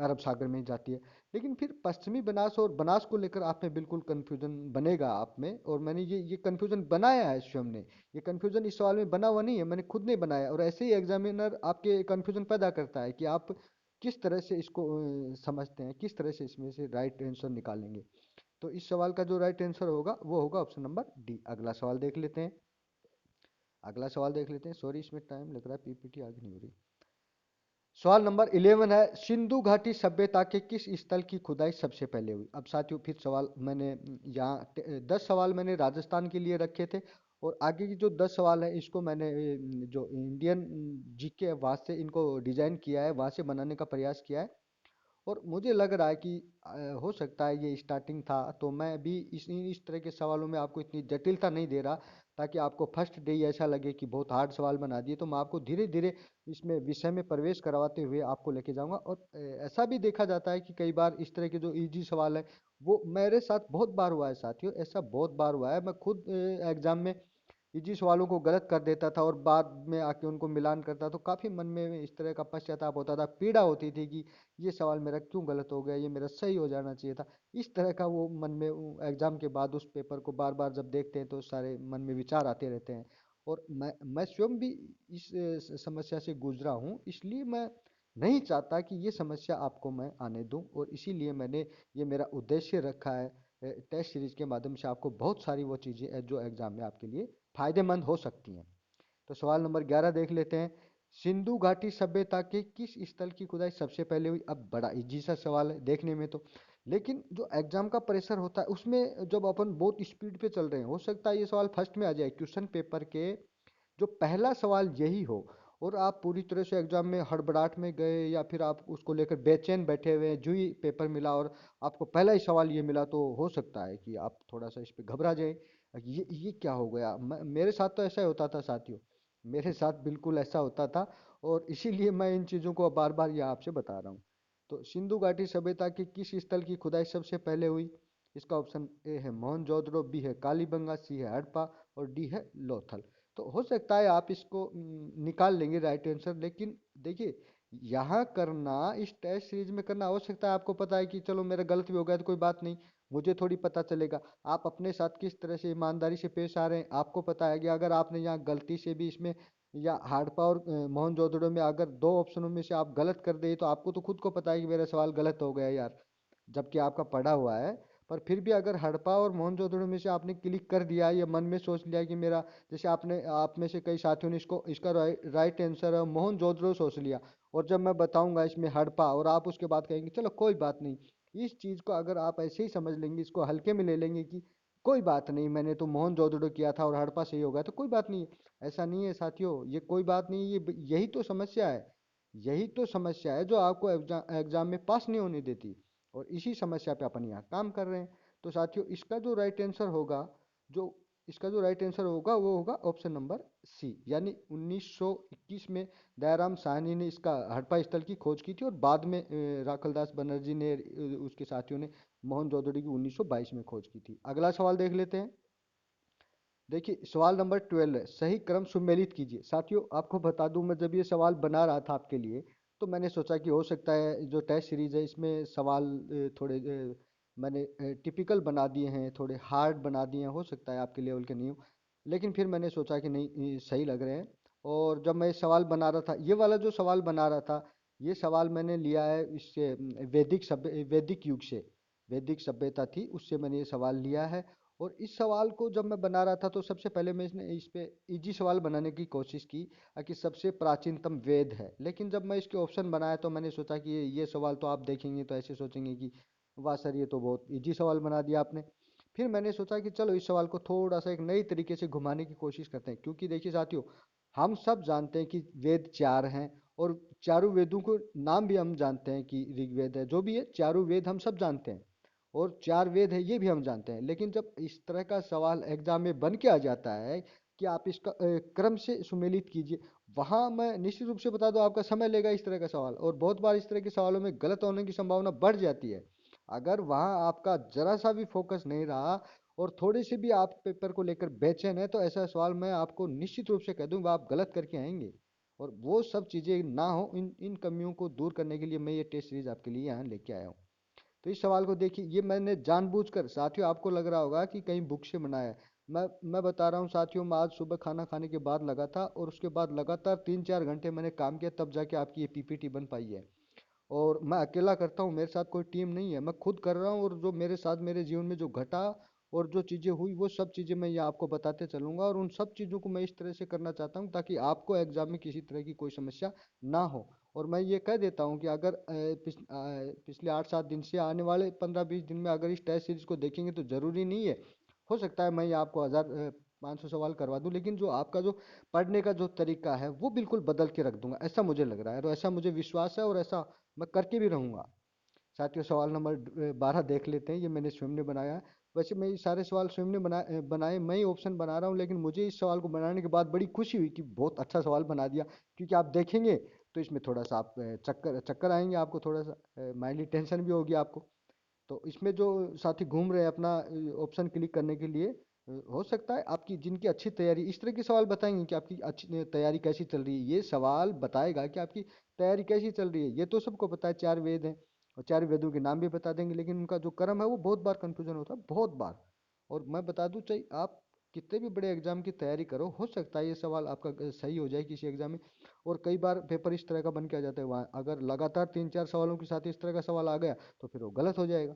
अरब सागर में ही जाती है। लेकिन फिर पश्चिमी बनास और बनास को लेकर आप में बिल्कुल कंफ्यूजन बनेगा आप में, और मैंने ये कंफ्यूजन बनाया है स्वयं ने। ये कंफ्यूजन इस सवाल में बना हुआ नहीं है, मैंने खुद ने बनाया। और ऐसे ही एग्जामिनर आपके कंफ्यूजन पैदा करता है कि आप किस तरह से इसको समझते हैं, किस तरह से इसमें से राइट आंसर निकालेंगे। तो इस सवाल का जो राइट आंसर होगा वो होगा ऑप्शन नंबर डी। अगला सवाल देख लेते हैं। अगला सवाल देख लेते हैं, सॉरी इसमें टाइम लग रहा है, पीपीटी आगे नहीं हो रही। सवाल नंबर 11 है, सिंधु घाटी सभ्यता के किस स्थल की खुदाई सबसे पहले हुई? अब साथियों फिर सवाल मैंने यहाँ 10 सवाल मैंने राजस्थान के लिए रखे थे, और आगे की जो 10 सवाल है इसको मैंने जो इंडियन जीके है वहाँ से इनको डिजाइन किया है, वहाँ से बनाने का प्रयास किया है। और मुझे लग रहा है कि हो सकता है ये स्टार्टिंग था, तो मैं भी इस तरह के सवालों में आपको इतनी जटिलता नहीं दे रहा, ताकि आपको फर्स्ट डे ही ऐसा लगे कि बहुत हार्ड सवाल बना दिए। तो मैं आपको धीरे धीरे इसमें विषय में प्रवेश करवाते हुए आपको लेके जाऊंगा। और ऐसा भी देखा जाता है कि कई बार इस तरह के जो इजी सवाल है वो मेरे साथ बहुत बार हुआ है साथियों, ऐसा बहुत बार हुआ है। मैं खुद एग्जाम में इजी सवालों को गलत कर देता था और बाद में आके उनको मिलान करता, तो काफ़ी मन में इस तरह का पश्चाताप होता था, पीड़ा होती थी कि ये सवाल मेरा क्यों गलत हो गया, ये मेरा सही हो जाना चाहिए था। इस तरह का वो मन में एग्जाम के बाद उस पेपर को बार बार जब देखते हैं तो सारे मन में विचार आते रहते हैं। और मैं स्वयं भी इस समस्या से गुजरा हूँ, इसलिए मैं नहीं चाहता कि ये समस्या आपको मैं आने दूं, और इसीलिए मैंने ये मेरा उद्देश्य रखा है टेस्ट सीरीज के माध्यम से आपको बहुत सारी वो चीज़ें जो एग्जाम में आपके लिए फायदेमंद हो सकती हैं। तो सवाल नंबर 11 देख लेते हैं। सिंधु घाटी सभ्यता के किस स्थल की खुदाई सबसे पहले हुई? अब बड़ा इजी सा सवाल है देखने में तो, लेकिन जो एग्जाम का प्रेशर होता है उसमें जब अपन बहुत स्पीड पे चल रहे हैं, हो सकता है ये सवाल फर्स्ट में आ जाए क्वेश्चन पेपर के, जो पहला सवाल यही हो, और आप पूरी तरह से एग्जाम में हड़बड़ाहट में गए, या फिर आप उसको लेकर बेचैन बैठे हुए हैं, जो ही पेपर मिला और आपको पहला ही सवाल ये मिला, तो हो सकता है कि आप थोड़ा सा इस पे घबरा जाए, ये क्या हो गया। मेरे साथ तो ऐसा ही होता था साथियों, मेरे साथ बिल्कुल ऐसा होता था, और इसीलिए मैं इन चीज़ों को बार बार यहाँ आपसे बता रहा हूँ। तो सिंधु घाटी सभ्यता की किस स्थल की खुदाई सबसे पहले हुई? इसका ऑप्शन ए है मोहनजोदड़ो, बी है कालीबंगा, सी है हड़प्पा और डी है लोथल। तो हो सकता है आप इसको निकाल लेंगे राइट आंसर, लेकिन देखिए यहाँ करना, इस टेस्ट सीरीज में करना, हो सकता है आपको पता है कि चलो मेरा गलत भी हो गया तो कोई बात नहीं, मुझे थोड़ी पता चलेगा। आप अपने साथ किस तरह से ईमानदारी से पेश आ रहे हैं आपको पता है कि अगर आपने यहाँ गलती से भी इसमें या हड़प्पा और मोहनजोदड़ो में अगर दो ऑप्शनों में से आप गलत कर दे तो आपको तो खुद को पता है कि मेरा सवाल गलत हो गया यार, जबकि आपका पढ़ा हुआ है। पर फिर भी अगर हड़प्पा और मोहनजोदड़ो में से आपने क्लिक कर दिया या मन में सोच लिया कि मेरा, जैसे आपने, आप में से कई साथियों ने इसको, इसका राइट आंसर है मोहनजोदड़ो सोच लिया, और जब मैं बताऊंगा इसमें हड़प्पा और आप उसके बाद कहेंगे चलो कोई बात नहीं, इस चीज को अगर आप ऐसे ही समझ लेंगे, इसको हल्के में ले लेंगे कि कोई बात नहीं, मैंने तो मोहनजोदड़ो किया था और हड़प्पा सही हो गया तो कोई बात नहीं, ऐसा नहीं है साथियों, ये कोई बात नहीं, ये यही तो समस्या है, यही तो समस्या है जो आपको एग्जाम में पास नहीं होने देती, और इसी समस्या पे अपन यहाँ काम कर रहे हैं। तो साथियों इसका जो राइट आंसर होगा, जो इसका जो राइट आंसर होगा वो होगा ऑप्शन नंबर सी, यानी 1921 में दयाराम साहनी ने इसका हड़प्पा स्थल की खोज की थी, और बाद में राखलदास बनर्जी ने, उसके साथियों ने मोहनजोदड़ो की 1922 में खोज की थी। अगला सवाल देख लेते हैं। देखिए सवाल नंबर 12 है, सही क्रम सुमेलित कीजिए। साथियों आपको बता दूं, मैं जब ये सवाल बना रहा था आपके लिए, तो मैंने सोचा कि हो सकता है जो टेस्ट सीरीज है इसमें सवाल थोड़े मैंने टिपिकल बना दिए हैं, थोड़े हार्ड बना दिए हैं, हो सकता है आपके लेवल के नहीं हो, लेकिन फिर मैंने सोचा कि नहीं, ये सही लग रहे हैं। और जब मैं ये सवाल बना रहा था, ये वाला जो सवाल बना रहा था, ये सवाल मैंने लिया है इससे, वैदिक युग से, वैदिक सभ्यता थी उससे मैंने ये सवाल लिया है। और इस सवाल को जब मैं बना रहा था तो सबसे पहले मैं इसने इस पे इजी सवाल बनाने की कोशिश की, कि सबसे प्राचीनतम वेद है, लेकिन जब मैं इसके ऑप्शन बनाया तो मैंने सोचा कि ये सवाल तो आप देखेंगे तो ऐसे सोचेंगे कि वाह सर ये तो बहुत इजी सवाल बना दिया आपने। फिर मैंने सोचा कि चलो इस सवाल को थोड़ा सा एक नई तरीके से घुमाने की कोशिश करते हैं, क्योंकि देखिए साथियों, हम सब जानते हैं कि वेद चार हैं, और चारों वेदों को नाम भी हम जानते हैं कि ऋग्वेद है, जो भी है चारों वेद हम सब जानते हैं, और चार वेद है ये भी हम जानते हैं। लेकिन जब इस तरह का सवाल एग्जाम में बन के आ जाता है कि आप इसका क्रम से सुमेलित कीजिए, वहाँ मैं निश्चित रूप से बता दूं आपका समय लेगा इस तरह का सवाल, और बहुत बार इस तरह के सवालों में गलत होने की संभावना बढ़ जाती है। अगर वहाँ आपका जरा सा भी फोकस नहीं रहा और थोड़ी सी भी आप पेपर को लेकर बेचैन है, तो ऐसा सवाल मैं आपको निश्चित रूप से कह दूंगा आप गलत करके आएंगे। और वो सब चीज़ें ना हो, इन इन कमियों को दूर करने के लिए मैं ये टेस्ट सीरीज आपके लिए यहाँ लेके आया हूँ। तो इस सवाल को देखिए, ये मैंने जानबूझकर, साथियों आपको लग रहा होगा कि कहीं बुक से बनाया है, मैं बता रहा हूँ साथियों, मैं आज सुबह खाना खाने के बाद लगा था, और उसके बाद लगातार 3-4 घंटे मैंने काम किया, तब जाके आपकी ये पीपीटी बन पाई है। और मैं अकेला करता हूँ, मेरे साथ कोई टीम नहीं है, मैं खुद कर रहा हूँ, और जो मेरे साथ मेरे जीवन में जो घटा और जो चीज़ें हुई वो सब चीज़ें मैं ये आपको बताते चलूँगा, और उन सब चीज़ों को मैं इस तरह से करना चाहता हूँ ताकि आपको एग्जाम में किसी तरह की कोई समस्या ना हो। और मैं ये कह देता हूँ कि अगर पिछले 8-7 दिन से आने वाले 15-20 दिन में अगर इस टेस्ट सीरीज को देखेंगे तो ज़रूरी नहीं है, हो सकता है मैं ये आपको 1500 सवाल करवा दूं, लेकिन जो आपका जो पढ़ने का जो तरीका है वो बिल्कुल बदल के रख दूंगा, ऐसा मुझे लग रहा है, और ऐसा मुझे विश्वास है, और ऐसा मैं करके भी रहूंगा। साथियों सवाल नंबर 12 देख लेते हैं, ये मैंने स्वयं ने बनाया है। वैसे मैं ये सारे सवाल स्वयं ने बनाए, मैं ही ऑप्शन बना रहा हूँ, लेकिन मुझे इस सवाल को बनाने के बाद बड़ी खुशी हुई कि बहुत अच्छा सवाल बना दिया, क्योंकि आप देखेंगे तो इसमें थोड़ा सा आप चक्कर चक्कर आएंगे, आपको थोड़ा सा माइंडली टेंशन भी होगी आपको। तो इसमें जो साथी घूम रहे हैं अपना ऑप्शन क्लिक करने के लिए, हो सकता है आपकी जिनकी अच्छी तैयारी, इस तरह के सवाल बताएंगे कि आपकी अच्छी तैयारी कैसी चल रही है, ये सवाल बताएगा कि आपकी तैयारी कैसी चल रही है। ये तो सबको पता है चार वेद हैं, और चार वेदों के नाम भी बता देंगे, लेकिन उनका जो क्रम है वो बहुत बार कंफ्यूजन होता है, बहुत बार। और मैं बता दूं, चाहे आप कितने भी बड़े एग्जाम की तैयारी करो, हो सकता है ये सवाल आपका सही हो जाए किसी एग्जाम में। और कई बार पेपर इस तरह का बन के आ जाता है, वहाँ अगर लगातार 3-4 सवालों के साथ इस तरह का सवाल आ गया तो फिर वो गलत हो जाएगा।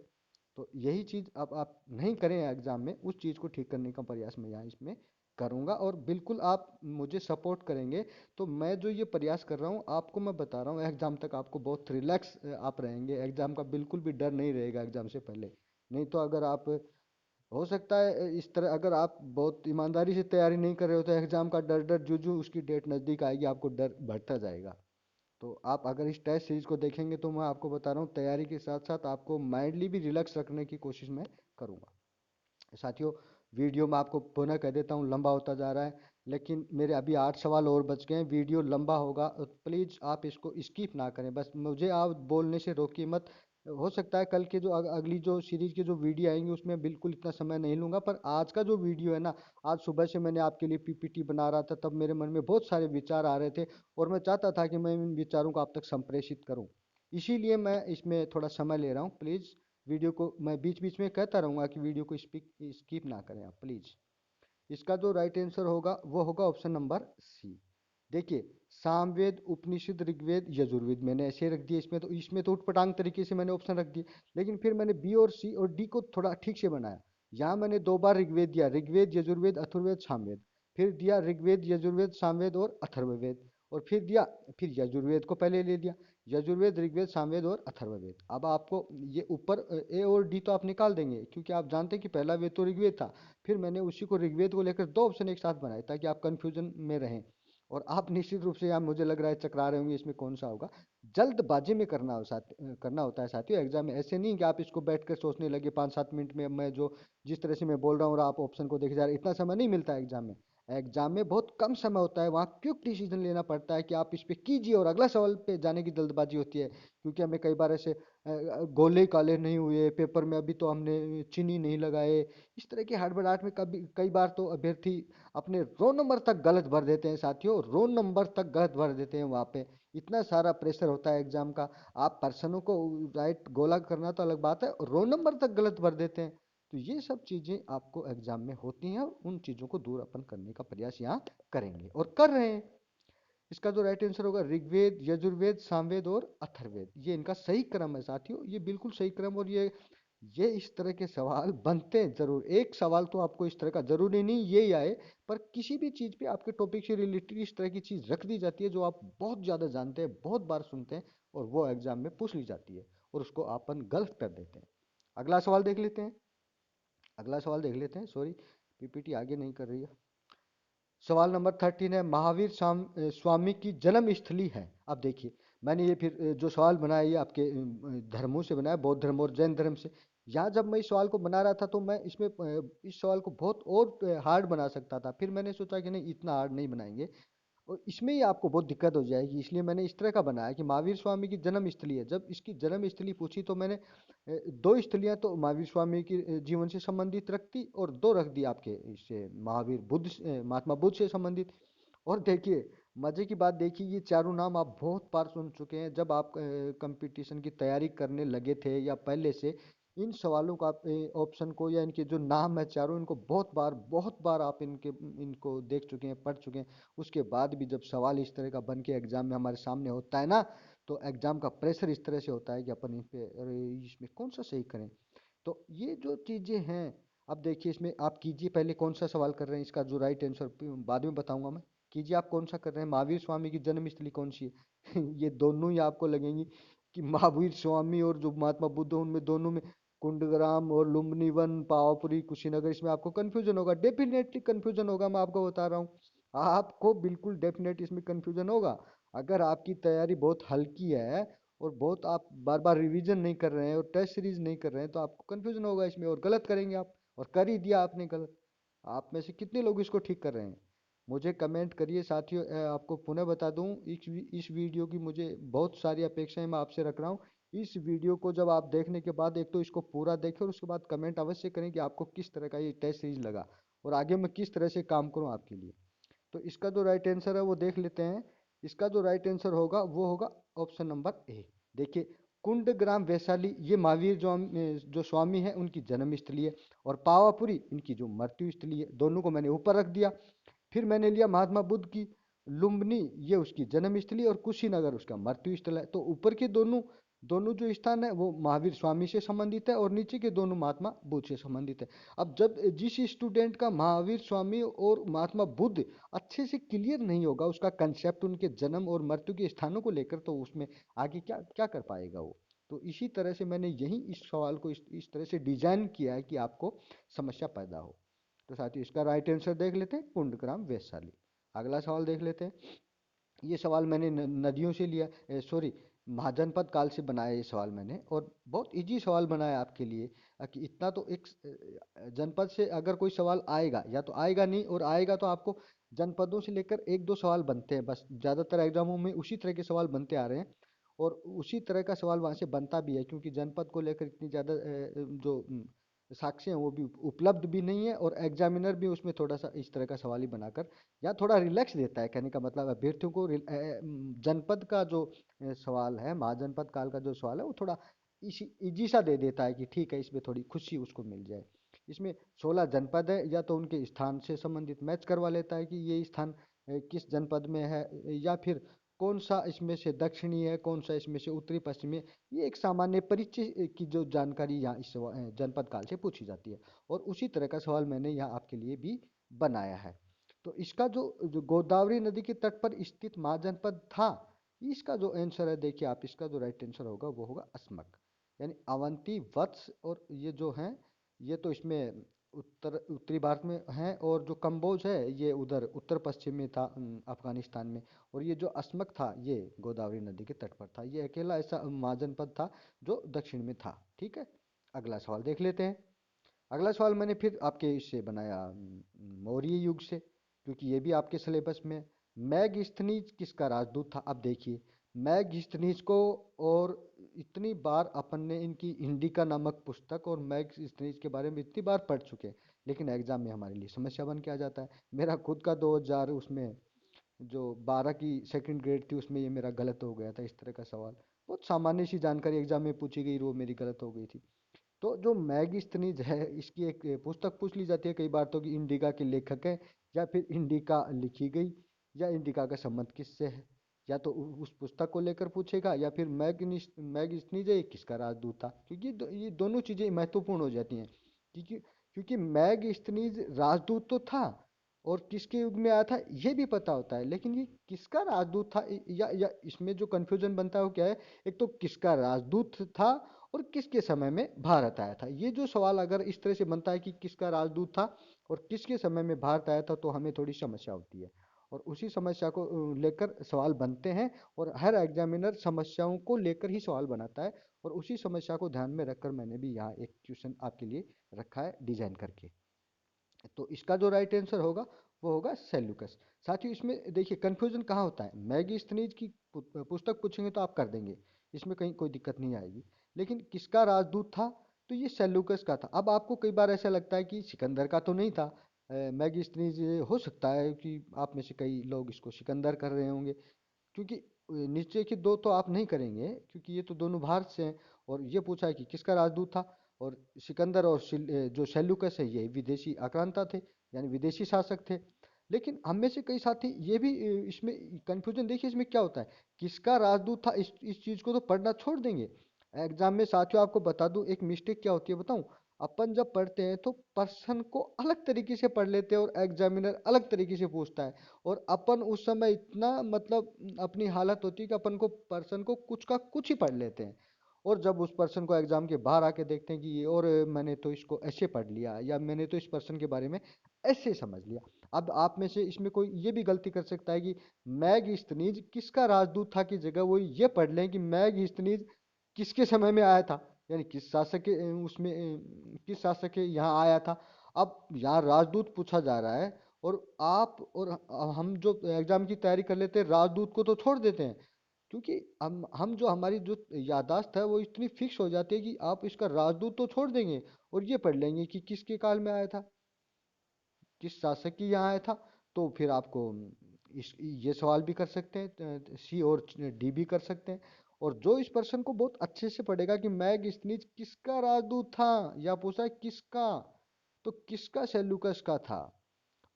तो यही चीज़ अब आप नहीं करें एग्जाम में, उस चीज़ को ठीक करने का प्रयास मैं यहाँ इसमें करूँगा, और बिल्कुल आप मुझे सपोर्ट करेंगे तो मैं जो ये प्रयास कर रहा हूँ आपको मैं बता रहा हूँ, एग्जाम तक आपको बहुत रिलैक्स आप रहेंगे, एग्जाम का बिल्कुल भी डर नहीं रहेगा एग्जाम से पहले। नहीं तो अगर आप, हो सकता है इस तरह अगर आप बहुत ईमानदारी से तैयारी नहीं कर रहे हो तो एग्जाम का डर डर जू जू उसकी डेट नज़दीक आएगी आपको डर बढ़ता जाएगा। तो आप अगर इस टेस्ट सीरीज को देखेंगे तो मैं आपको बता रहा हूँ, तैयारी के साथ साथ आपको माइंडली भी रिलैक्स रखने की कोशिश मैं करूँगा। साथियों वीडियो में आपको पुनः कह देता हूँ लंबा होता जा रहा है, लेकिन मेरे अभी 8 सवाल और बच गए हैं, वीडियो लंबा होगा, प्लीज़ आप इसको स्किप ना करें, बस मुझे आप बोलने से रोकिए मत, हो सकता है कल के जो अगली जो सीरीज के जो वीडियो आएंगे उसमें बिल्कुल इतना समय नहीं लूँगा, पर आज का जो वीडियो है ना, आज सुबह से मैंने आपके लिए पीपीटी बना रहा था, तब मेरे मन में बहुत सारे विचार आ रहे थे और मैं चाहता था कि मैं इन विचारों को आप तक संप्रेषित करूँ। इसीलिए मैं इसमें थोड़ा समय ले रहा हूँ। प्लीज़ वीडियो को मैं बीच बीच में कहता रहूँगा कि वीडियो को स्किप ना करें आप प्लीज़। इसका जो राइट आंसर होगा वो होगा ऑप्शन नंबर सी। देखिए, सामवेद, उपनिषद, ऋग्वेद, यजुर्वेद मैंने ऐसे रख दिए, इसमें तो उटपटांग तरीके से मैंने ऑप्शन रख दिए। लेकिन फिर मैंने बी और सी और डी को थोड़ा ठीक से बनाया। यहाँ मैंने दो बार ऋग्वेद दिया, ऋग्वेद, यजुर्वेद, अथर्ववेद, सामवेद। फिर दिया ऋग्वेद, यजुर्वेद, सामवेद और अथर्ववेद। और फिर दिया, फिर यजुर्वेद को पहले ले लिया। यजुर्वेद, ऋग्वेद, सामवेद और अथर्ववेद। अब आपको ये ऊपर ए और डी तो आप निकाल देंगे, क्योंकि आप जानते हैं कि पहला वेद तो ऋग्वेद था। फिर मैंने उसी को ऋग्वेद को लेकर दो ऑप्शन एक साथ बनाए ताकि आप कंफ्यूजन में रहें। और आप निश्चित रूप से यहाँ मुझे लग रहा है चकरा रहे होंगे इसमें कौन सा होगा। जल्दबाजी में करना होता है साथियों एग्जाम में। ऐसे नहीं कि आप इसको बैठ कर सोचने लगे 5-7 मिनट में मैं जो जिस तरह से मैं बोल रहा हूँ और आप ऑप्शन को देखे जा रहे हैं, इतना समय नहीं मिलता है एग्जाम में। एग्जाम में बहुत कम समय होता है, वहाँ क्विक डिसीजन लेना पड़ता है कि आप इस पे कीजिए और अगला सवाल पे जाने की जल्दबाजी होती है। क्योंकि हमें कई बार ऐसे गोले काले नहीं हुए पेपर में, अभी तो हमने चीनी नहीं लगाए, इस तरह की हड़बड़ाहट में कभी कई बार तो अभ्यर्थी अपने रोल नंबर तक गलत भर देते हैं साथियों, रोल नंबर तक गलत भर देते हैं वहाँ पे। इतना सारा प्रेशर होता है एग्जाम का। आप पर्सनों को राइट गोला करना तो अलग बात है, रोल नंबर तक गलत भर देते हैं। तो ये सब चीज़ें आपको एग्जाम में होती हैं और उन चीज़ों को दूर अपन करने का प्रयास यहाँ करेंगे और कर रहे हैं। इसका जो राइट आंसर होगा ऋग्वेद, यजुर्वेद, सामवेद और अथर्ववेद, ये इनका सही क्रम है साथियों, ये बिल्कुल सही क्रम। और ये इस तरह के सवाल बनते हैं जरूर। एक सवाल तो आपको इस तरह का जरूरी नहीं ये ही आए, पर किसी भी चीज पे आपके टॉपिक से रिलेटेड इस तरह की चीज रख दी जाती है जो आप बहुत ज्यादा जानते हैं, बहुत बार सुनते हैं, और वो एग्जाम में पूछ ली जाती है और उसको अपन गलत कर देते हैं। अगला सवाल देख लेते हैं। अगला सवाल देख लेते हैं, सॉरी पीपीटी आगे नहीं कर रही है। सवाल नंबर 13 है, महावीर स्वामी की जन्म स्थली है। अब देखिए, मैंने ये फिर जो सवाल बनाया ये आपके धर्मों से बनाया, बौद्ध धर्म और जैन धर्म से। यहाँ जब मैं इस सवाल को बना रहा था तो मैं इसमें इस सवाल को बहुत और हार्ड बना सकता था, फिर मैंने सोचा कि नहीं इतना हार्ड नहीं बनाएंगे और इसमें ही आपको बहुत दिक्कत हो जाएगी, इसलिए मैंने इस तरह का बनाया कि महावीर स्वामी की जन्म स्थली है। जब इसकी जन्म स्थली पूछी तो मैंने दो स्थलियां तो महावीर स्वामी के जीवन से संबंधित रख दी और दो रख दी आपके इससे महावीर महात्मा बुद्ध से संबंधित। और देखिए, मजे की बात देखिए, ये चारों नाम आप बहुत बार सुन चुके हैं जब आप कंपटीशन की तैयारी करने लगे थे या पहले से। इन सवालों का आप ऑप्शन को या इनके जो नाम है चारों, इनको बहुत बार आप इनको देख चुके हैं, पढ़ चुके हैं। उसके बाद भी जब सवाल इस तरह का बन के एग्जाम में हमारे सामने होता है ना, तो एग्जाम का प्रेशर इस तरह से होता है कि अपन इन पे अरे इसमें कौन सा सही करें। तो ये जो चीजें हैं, अब देखिए इसमें आप कीजिए पहले कौन सा सवाल कर रहे हैं, इसका जो राइट आंसर बाद में बताऊंगा मैं। कीजिए आप कौन सा कर रहे हैं, महावीर स्वामी की जन्म स्थली कौन सी है। ये दोनों ही आपको लगेंगी कि महावीर स्वामी और जो महात्मा बुद्ध उनमें दोनों में कुंडग्राम और लुम्बिनी वन, पावापुरी, कुशीनगर, इसमें आपको कंफ्यूजन होगा, डेफिनेटली कंफ्यूजन होगा, मैं आपको बता रहा हूँ। आपको बिल्कुल डेफिनेट इसमें कंफ्यूजन होगा। अगर आपकी तैयारी बहुत हल्की है और बहुत आप बार बार रिवीजन नहीं कर रहे हैं और टेस्ट सीरीज नहीं कर रहे हैं तो आपको कंफ्यूजन होगा इसमें और गलत करेंगे आप, और कर ही दिया आपने गलत। आप में से कितने लोग इसको ठीक कर रहे हैं, मुझे कमेंट करिए साथियों। आपको पुनः बता दूं, इस वीडियो की मुझे बहुत सारी अपेक्षाएं मैं आपसे रख रहा हूँ। इस वीडियो को जब आप देखने के बाद एक तो इसको पूरा देखें और उसके बाद कमेंट अवश्य करें कि आपको किस तरह का ये टेस्ट सीरीज लगा और आगे मैं किस तरह से काम करूँ आपके लिए। तो इसका जो राइट आंसर है वो देख लेते हैं। इसका जो राइट आंसर होगा वो होगा ऑप्शन नंबर ए। देखिए, कुंडग्राम वैशाली ये महावीर जो स्वामी है उनकी जन्म स्थली है, और पावापुरी इनकी जो मृत्यु स्थली है। दोनों को मैंने ऊपर रख दिया। फिर मैंने लिया महात्मा बुद्ध की लुम्बिनी, ये उसकी जन्म स्थली, और कुशीनगर उसका मृत्यु स्थल है। तो ऊपर के दोनों दोनों जो स्थान है वो महावीर स्वामी से संबंधित है और नीचे के दोनों महात्मा बुद्ध से संबंधित है। अब जब जिस स्टूडेंट का महावीर स्वामी और महात्मा बुद्ध अच्छे से क्लियर नहीं होगा उसका कंसेप्ट उनके जन्म और मृत्यु के स्थानों को लेकर, तो उसमें आगे क्या क्या कर पाएगा वो। तो इसी तरह से मैंने यही इस सवाल को इस तरह से डिजाइन किया है कि आपको समस्या पैदा हो। तो साथियों इसका राइट आंसर देख लेते हैं, कुंडग्राम वैशाली। अगला सवाल देख लेते हैं। ये सवाल मैंने नदियों से लिया, सॉरी महाजनपद काल से बनाया ये सवाल मैंने, और बहुत इजी सवाल बनाया आपके लिए। कि इतना तो एक जनपद से अगर कोई सवाल आएगा या तो आएगा नहीं, और आएगा तो आपको जनपदों से लेकर एक दो सवाल बनते हैं बस, ज़्यादातर एग्जामों में उसी तरह के सवाल बनते आ रहे हैं। और उसी तरह का सवाल वहाँ से बनता भी है, क्योंकि जनपद को लेकर इतनी ज़्यादा जो साक्ष्य हैं वो भी उपलब्ध भी नहीं है, और एग्जामिनर भी उसमें थोड़ा सा इस तरह का सवाल ही बनाकर या थोड़ा रिलैक्स देता है। कहने का मतलब अभ्यर्थियों को जनपद का जो सवाल है, महाजनपद काल का जो सवाल है, वो थोड़ा इसी इजी सा दे देता है कि ठीक है, इसमें थोड़ी खुशी उसको मिल जाए। इसमें 16 जनपद है, या तो उनके स्थान से संबंधित मैच करवा लेता है कि ये स्थान किस जनपद में है, या फिर कौन सा इसमें से दक्षिणी है, कौन सा इसमें से उत्तरी पश्चिमी है। ये एक सामान्य परिचय की जो जानकारी यहाँ इस जनपद काल से पूछी जाती है, और उसी तरह का सवाल मैंने यहाँ आपके लिए भी बनाया है। तो इसका जो गोदावरी नदी के तट पर स्थित महाजनपद था, इसका जो आंसर है, देखिए आप, इसका जो राइट आंसर होगा वो होगा अस्मक, यानी अवंती, वत्स, और ये जो हैं, ये तो इसमें उत्तरी भारत में है, और जो कंबोज है ये उधर उत्तर पश्चिम में था, अफगानिस्तान में। और ये जो अस्मक था ये गोदावरी नदी के तट पर था। ये अकेला ऐसा महाजनपद था जो दक्षिण में था। ठीक है, अगला सवाल देख लेते हैं। अगला सवाल मैंने फिर आपके इससे बनाया, मौर्य युग से, क्योंकि ये भी आपके सिलेबस में। मैगस्थनीज किसका राजदूत था? अब देखिए, मैगस्थनीज को, और इतनी बार अपन ने इनकी इंडिका नामक पुस्तक और मैगस्थनीज के बारे में इतनी बार पढ़ चुके हैं, लेकिन एग्जाम में हमारे लिए समस्या बन के आ जाता है। मेरा खुद का 2000 उसमें जो 12 की सेकंड ग्रेड थी, उसमें ये मेरा गलत हो गया था, इस तरह का सवाल। बहुत सामान्य सी जानकारी एग्जाम में पूछी गई, वो मेरी गलत हो गई थी। तो जो मैगस्थनीज है, इसकी एक पुस्तक पूछ ली जाती है कई बार तो, कि इंडिका के लेखक है, या फिर इंडिका लिखी गई, या इंडिका का संबंध किससे है। या तो उस पुस्तक को लेकर पूछेगा, या फिर मैगस्थनीज है, ये किसका राजदूत था, क्योंकि ये दोनों चीजें महत्वपूर्ण हो जाती हैं। क्योंकि क्योंकि मैगस्थनीज राजदूत तो था, और किसके युग में आया था ये भी पता होता है, लेकिन ये किसका राजदूत था, या इसमें जो कंफ्यूजन बनता है वो क्या है, एक तो किसका राजदूत था, और किसके समय में भारत आया था। ये जो सवाल अगर इस तरह से बनता है कि किसका राजदूत था और किसके समय में भारत आया था, तो हमें थोड़ी समस्या होती है, और उसी समस्या को लेकर सवाल बनते हैं। और हर एग्जामिनर समस्याओं को लेकर ही सवाल बनाता है, और उसी समस्या को ध्यान में रखकर मैंने भी यहाँ एक क्वेश्चन आपके लिए रखा है डिजाइन करके। तो इसका जो राइट आंसर होगा वो होगा सेल्यूकस। साथियों, इसमें देखिए कंफ्यूजन कहाँ होता है, मैगस्थनीज की पुस्तक पूछेंगे तो आप कर देंगे, इसमें कहीं कोई दिक्कत नहीं आएगी। लेकिन किसका राजदूत था, तो ये सेल्यूकस का था। अब आपको कई बार ऐसा लगता है कि सिकंदर का तो नहीं था, मैगस्थनीज हो सकता है कि आप में से कई लोग इसको सिकंदर कर रहे होंगे, क्योंकि नीचे के दो तो आप नहीं करेंगे, क्योंकि ये तो दोनों भारत से हैं। और ये पूछा है कि किसका राजदूत था, और सिकंदर और जो सेल्यूकस है ये विदेशी आक्रांता थे, यानी विदेशी शासक थे। लेकिन हम में से कई साथी ये भी इसमें कंफ्यूजन, देखिए इसमें क्या होता है, किसका राजदूत था, इस चीज को तो पढ़ना छोड़ देंगे। एग्जाम में साथियों आपको बता दूं एक मिस्टेक क्या होती है बताऊं, अपन जब पढ़ते हैं तो पर्सन को अलग तरीके से पढ़ लेते हैं, और एग्जामिनर अलग तरीके से पूछता है। और अपन उस समय इतना मतलब अपनी हालत होती है कि अपन को पर्सन को कुछ का कुछ ही पढ़ लेते हैं, और जब उस पर्सन को एग्जाम के बाहर आके देखते हैं कि ये, और मैंने तो इसको ऐसे पढ़ लिया, या मैंने तो इस पर्सन के बारे में ऐसे समझ लिया। अब आप में से इसमें कोई ये भी गलती कर सकता है कि मैगस्थनीज किसका राजदूत था की जगह वो ये पढ़ लें कि मैगस्थनीज किसके समय में आया था, यानी किस शासक के उसमें किस शासक के यहाँ आया था। अब यहाँ राजदूत पूछा जा रहा है, और आप और हम जो एग्जाम की तैयारी कर लेते हैं, राजदूत को तो छोड़ देते हैं, क्योंकि हम जो हमारी जो याददाश्त है वो इतनी फिक्स हो जाती है कि आप इसका राजदूत तो छोड़ देंगे, और ये पढ़ लेंगे कि किसके काल में आया था, किस शासक की यहाँ आया था। तो फिर आपको ये सवाल भी कर सकते हैं, सी और डी भी कर सकते हैं। और जो इस पर्सन को बहुत अच्छे से पढ़ेगा कि मैगस्थनीज किसका राजदूत था, या पूछा है किसका, तो किसका, सेल्यूकस का था,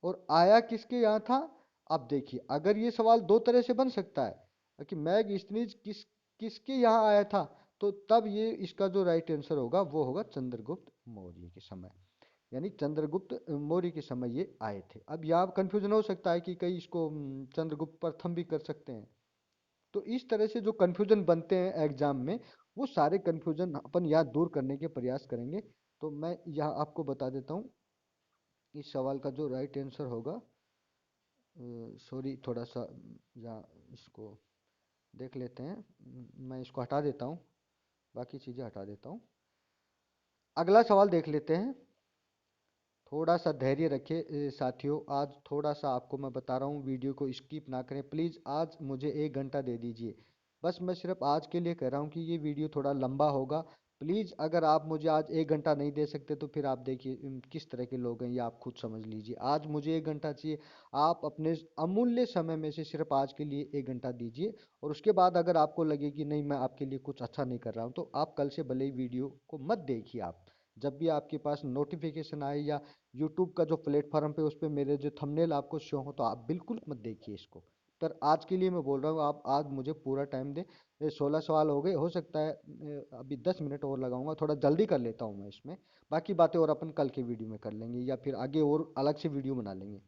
और आया किसके यहाँ था। अब देखिए अगर ये सवाल दो तरह से बन सकता है कि मैगस्थनीज किसके यहाँ आया था, तो तब ये इसका जो राइट आंसर होगा वो होगा चंद्रगुप्त मौर्य के समय, यानी चंद्रगुप्त मौर्य के समय ये आए थे। अब यहाँ कंफ्यूजन हो सकता है कि कई इसको चंद्रगुप्त प्रथम भी कर सकते हैं। तो इस तरह से जो कंफ्यूजन बनते हैं एग्जाम में, वो सारे कंफ्यूजन अपन यहाँ दूर करने के प्रयास करेंगे। तो मैं यहाँ आपको बता देता हूँ इस सवाल का जो राइट आंसर होगा, सॉरी थोड़ा सा यहाँ इसको देख लेते हैं। मैं इसको हटा देता हूँ, बाकी चीज़ें हटा देता हूँ। अगला सवाल देख लेते हैं। थोड़ा सा धैर्य रखिए साथियों, आज थोड़ा सा आपको मैं बता रहा हूँ, वीडियो को स्किप ना करें प्लीज़। आज मुझे 1 घंटा दे दीजिए, बस मैं सिर्फ आज के लिए कह रहा हूँ कि ये वीडियो थोड़ा लंबा होगा। प्लीज़ अगर आप मुझे आज 1 घंटा नहीं दे सकते तो फिर आप देखिए किस तरह के लोग हैं, ये आप खुद समझ लीजिए। आज मुझे 1 घंटा चाहिए, आप अपने अमूल्य समय में से सिर्फ आज के लिए 1 घंटा दीजिए। और उसके बाद अगर आपको लगे कि नहीं मैं आपके लिए कुछ अच्छा नहीं कर रहा हूँ, तो आप कल से भले ही वीडियो को मत देखिए। आप जब भी आपके पास नोटिफिकेशन आए या यूट्यूब का जो प्लेटफॉर्म पे उस पर मेरे जो थंबनेल आपको शो हो, तो आप बिल्कुल मत देखिए इसको। पर आज के लिए मैं बोल रहा हूँ, आप आज मुझे पूरा टाइम दें। 16 सवाल हो गए, हो सकता है अभी 10 मिनट और लगाऊंगा, थोड़ा जल्दी कर लेता हूँ मैं इसमें। बाकी बातें और अपन कल के वीडियो में कर लेंगे या फिर आगे और अलग से वीडियो बना लेंगे।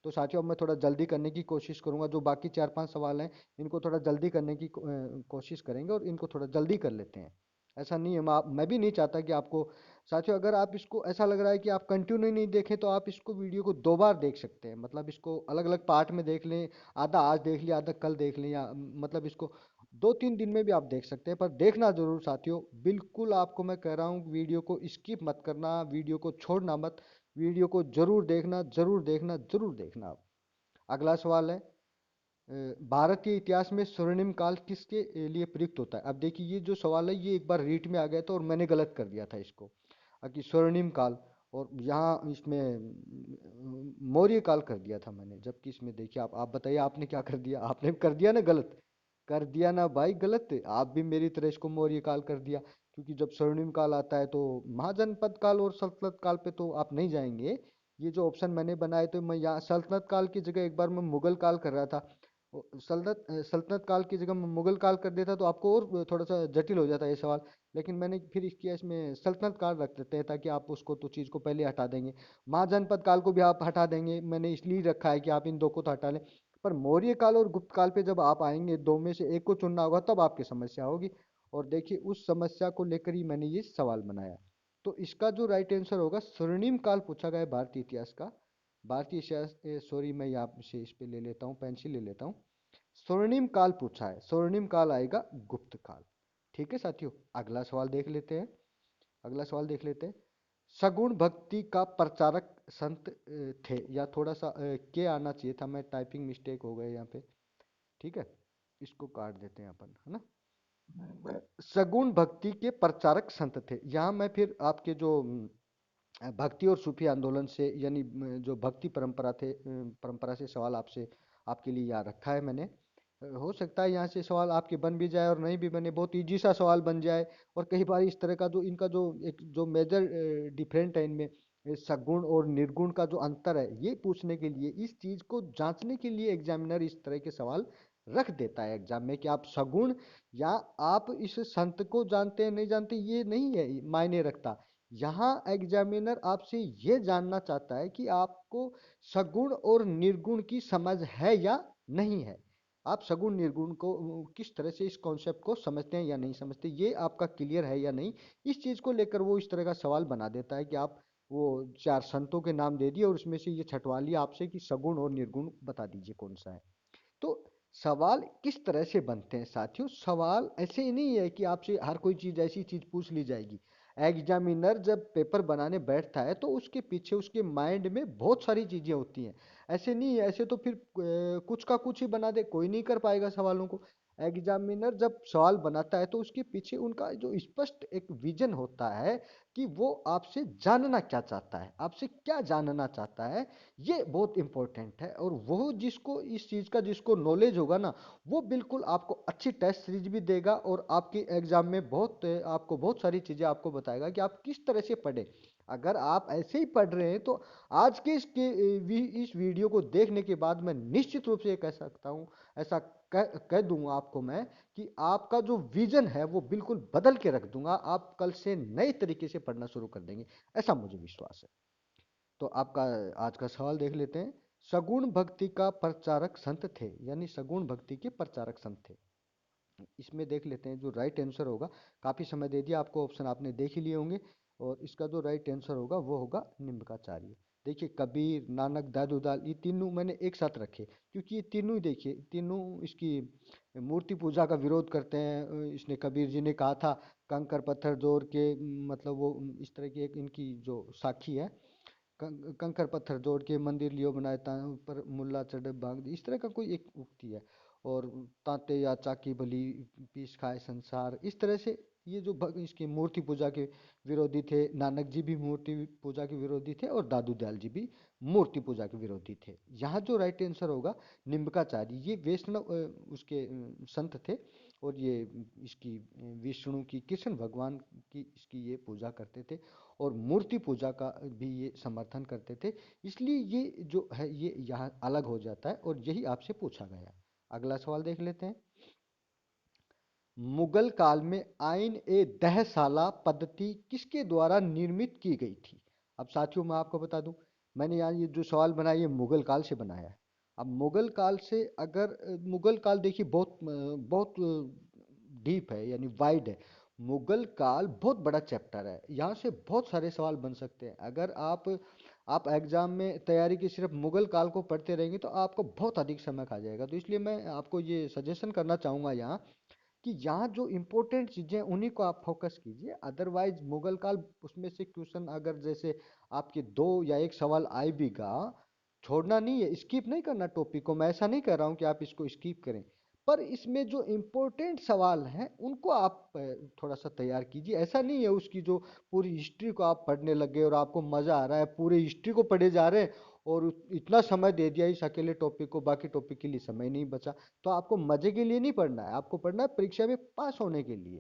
तो साथियों, अब मैं थोड़ा जल्दी करने की कोशिश करूंगा। जो बाकी 4-5 सवाल हैं, इनको थोड़ा जल्दी करने की कोशिश करेंगे और इनको थोड़ा जल्दी कर लेते हैं। ऐसा नहीं है, मैं भी नहीं चाहता कि आपको, साथियों अगर आप इसको ऐसा लग रहा है कि आप कंटिन्यू नहीं देखें, तो आप इसको वीडियो को 2 बार देख सकते हैं। मतलब इसको अलग अलग पार्ट में देख लें, आधा आज देख लिया, आधा कल देख लें, या मतलब इसको 2-3 दिन में भी आप देख सकते हैं। पर देखना जरूर साथियों, बिल्कुल आपको मैं कह रहा हूँ, वीडियो को स्किप मत करना, वीडियो को छोड़ना मत, वीडियो को जरूर देखना, जरूर देखना, जरूर देखना। आप अगला सवाल है, भारत के इतिहास में स्वर्णिम काल किसके लिए प्रयुक्त होता है? अब देखिए, ये जो सवाल है ये एक बार रीट में आ गया था और मैंने गलत कर दिया था इसको, कि स्वर्णिम काल, और यहाँ इसमें मौर्य काल कर दिया था मैंने। जबकि इसमें देखिए, आप बताइए आपने क्या कर दिया? आपने कर दिया ना गलत, कर दिया ना भाई गलत। आप भी मेरी तरह इसको मौर्य काल कर दिया, क्योंकि जब स्वर्णिम काल आता है तो महाजनपद काल और सल्तनत काल पे तो आप नहीं जाएंगे। ये जो ऑप्शन मैंने बनाए, तो मैं यहाँ सल्तनत काल की जगह एक बार मैं मुगल काल कर रहा था। सल्तनत काल की जगह मैं मुगल काल कर देता तो आपको और थोड़ा सा जटिल हो जाता ये सवाल। लेकिन मैंने फिर इसकी इसमें सल्तनत काल रख देते हैं, ताकि आप उसको तो चीज़ को पहले हटा देंगे। महाजनपद काल को भी आप हटा देंगे, मैंने इसलिए रखा है कि आप इन दो को तो हटा लें। पर मौर्य काल और गुप्त काल पे जब आप आएंगे, दो में से एक को चुनना होगा, तब आपकी समस्या होगी। और देखिए, उस समस्या को लेकर ही मैंने ये सवाल बनाया। तो इसका जो राइट आंसर होगा, स्वर्णिम काल पूछा गया है भारतीय इतिहास का। भारतीय इतिहास, सॉरी मैं यहाँ से इस पे ले लेता हूँ, पेंसिल ले लेता हूँ। स्वर्णिम काल पूछा है, स्वर्णिम काल आएगा गुप्त काल। ठीक है साथियों, अगला सवाल देख लेते हैं। अगला सवाल देख लेते हैं। सगुण भक्ति का प्रचारक संत थे, या थोड़ा सा के आना चाहिए था, मैं टाइपिंग मिस्टेक हो गए यहाँ पे। ठीक है, इसको काट देते हैं अपन, है ना। सगुण भक्ति के प्रचारक संत थे, यहाँ मैं फिर आपके जो भक्ति और सूफी आंदोलन से, यानी जो भक्ति परंपरा थे, परंपरा से सवाल आपसे, आपके लिए यहाँ रखा है मैंने। हो सकता है यहाँ से सवाल आपके बन भी जाए और नहीं भी बने, बहुत इजी सा सवाल बन जाए। और कई बार इस तरह का जो इनका जो एक जो मेजर डिफरेंट है इनमें, सगुण और निर्गुण का जो अंतर है, ये पूछने के लिए, इस चीज को जांचने के लिए एग्जामिनर इस तरह के सवाल रख देता है एग्जाम में, कि आप सगुण या आप इस संत को जानते हैं नहीं जानते, ये नहीं है मायने रखता। यहाँ एग्जामिनर आपसे ये जानना चाहता है कि आपको सगुण और निर्गुण की समझ है या नहीं है। आप सगुण निर्गुण को किस तरह से, इस कॉन्सेप्ट को समझते हैं या नहीं समझते, ये आपका क्लियर है या नहीं। इस चीज को लेकर वो इस तरह का सवाल बना देता है कि आप वो 4 संतों के नाम दे दिए और उसमें से ये छटवा लिया आपसे कि सगुण और निर्गुण बता दीजिए कौन सा है। तो सवाल किस तरह से बनते हैं साथियों? सवाल ऐसे ही नहीं है कि आपसे हर कोई चीज ऐसी चीज पूछ ली जाएगी। एग्जामिनर जब पेपर बनाने बैठता है, तो उसके पीछे उसके माइंड में बहुत सारी चीजें होती हैं। ऐसे नहीं है, ऐसे तो फिर कुछ का कुछ ही बना दे, कोई नहीं कर पाएगा सवालों को। एग्जामिनर जब सवाल बनाता है, तो उसके पीछे उनका जो स्पष्ट एक विजन होता है, कि वो आपसे जानना क्या चाहता है, आपसे क्या जानना चाहता है। ये बहुत इंपॉर्टेंट है। और वो जिसको इस चीज का जिसको नॉलेज होगा ना, वो बिल्कुल आपको अच्छी टेस्ट सीरीज भी देगा और आपके एग्जाम में बहुत आपको बहुत सारी चीजें आपको बताएगा कि आप किस तरह से पढ़े। अगर आप ऐसे ही पढ़ रहे हैं, तो आज के इस वीडियो को देखने के बाद मैं निश्चित रूप से ये कह सकता हूँ, ऐसा कह दूंगा आपको मैं, कि आपका जो विजन है वो बिल्कुल बदल के रख दूंगा। आप कल से नए तरीके से पढ़ना शुरू कर देंगे, ऐसा मुझे विश्वास है। तो आपका आज का सवाल देख लेते हैं। सगुण भक्ति का प्रचारक संत थे, यानी सगुण भक्ति के प्रचारक संत थे। इसमें देख लेते हैं जो राइट आंसर होगा। काफी समय दे दिया आपको, ऑप्शन आपने देख ही लिए होंगे। और इसका जो राइट आंसर होगा वो होगा निम्बकाचार्य। देखिए, कबीर, नानक, दादू दाल, ये तीनों मैंने एक साथ रखे, क्योंकि ये तीनों ही देखिए, तीनों इसकी मूर्ति पूजा का विरोध करते हैं। इसने कबीर जी ने कहा था, कंकर पत्थर जोड़ के, मतलब वो इस तरह की एक इनकी जो साखी है, कंकर पत्थर जोड़ के मंदिर लियो बनाए ता पर मुल्ला चढ़े बाग, इस तरह का कोई एक उक्ति है। और तांते या चाकी भली पीस खाए संसार, इस तरह से ये जो इसकी मूर्ति पूजा के विरोधी थे, नानक जी भी मूर्ति पूजा के विरोधी थे और दादू दयाल जी भी मूर्ति पूजा के विरोधी थे। यहाँ जो राइट आंसर होगा निम्बकाचार्य, ये वैष्णव उसके संत थे और ये इसकी विष्णु की, कृष्ण भगवान की इसकी ये पूजा करते थे और मूर्ति पूजा का भी ये समर्थन करते थे। इसलिए ये जो है ये यहाँ अलग हो जाता है और यही आपसे पूछा गया। अगला सवाल देख लेते हैं। मुगल काल में आइन ए दहसाला पद्धति किसके द्वारा निर्मित की गई थी? अब साथियों मैं आपको बता दूं, मैंने यहाँ ये जो सवाल बनाया ये मुगल काल से बनाया है। अब मुगल काल से अगर मुगल काल देखिए बहुत डीप है, यानी वाइड है। मुगल काल बहुत बड़ा चैप्टर है, यहाँ से बहुत सारे सवाल बन सकते हैं। अगर आप एग्जाम में तैयारी की सिर्फ मुगल काल को पढ़ते रहेंगे तो आपको बहुत अधिक समय खा जाएगा। तो इसलिए मैं आपको ये सजेशन करना चाहूँगा यहाँ कि यहाँ जो इम्पोर्टेंट चीज़ें उन्हीं को आप फोकस कीजिए। अदरवाइज मुगल काल उसमें से क्वेश्चन अगर जैसे आपके दो या एक सवाल आए भी गा, छोड़ना नहीं है, स्किप नहीं करना टॉपिक को। मैं ऐसा नहीं कर रहा हूँ कि आप इसको स्किप करें, पर इसमें जो इम्पोर्टेंट सवाल हैं उनको आप थोड़ा सा तैयार कीजिए। ऐसा नहीं है उसकी जो पूरी हिस्ट्री को आप पढ़ने लगे और आपको मज़ा आ रहा है, पूरी हिस्ट्री को पढ़े जा रहे हैं और इतना समय दे दिया इस अकेले टॉपिक को, बाकी टॉपिक के लिए समय नहीं बचा। तो आपको मजे के लिए नहीं पढ़ना है, आपको पढ़ना है परीक्षा में पास होने के लिए।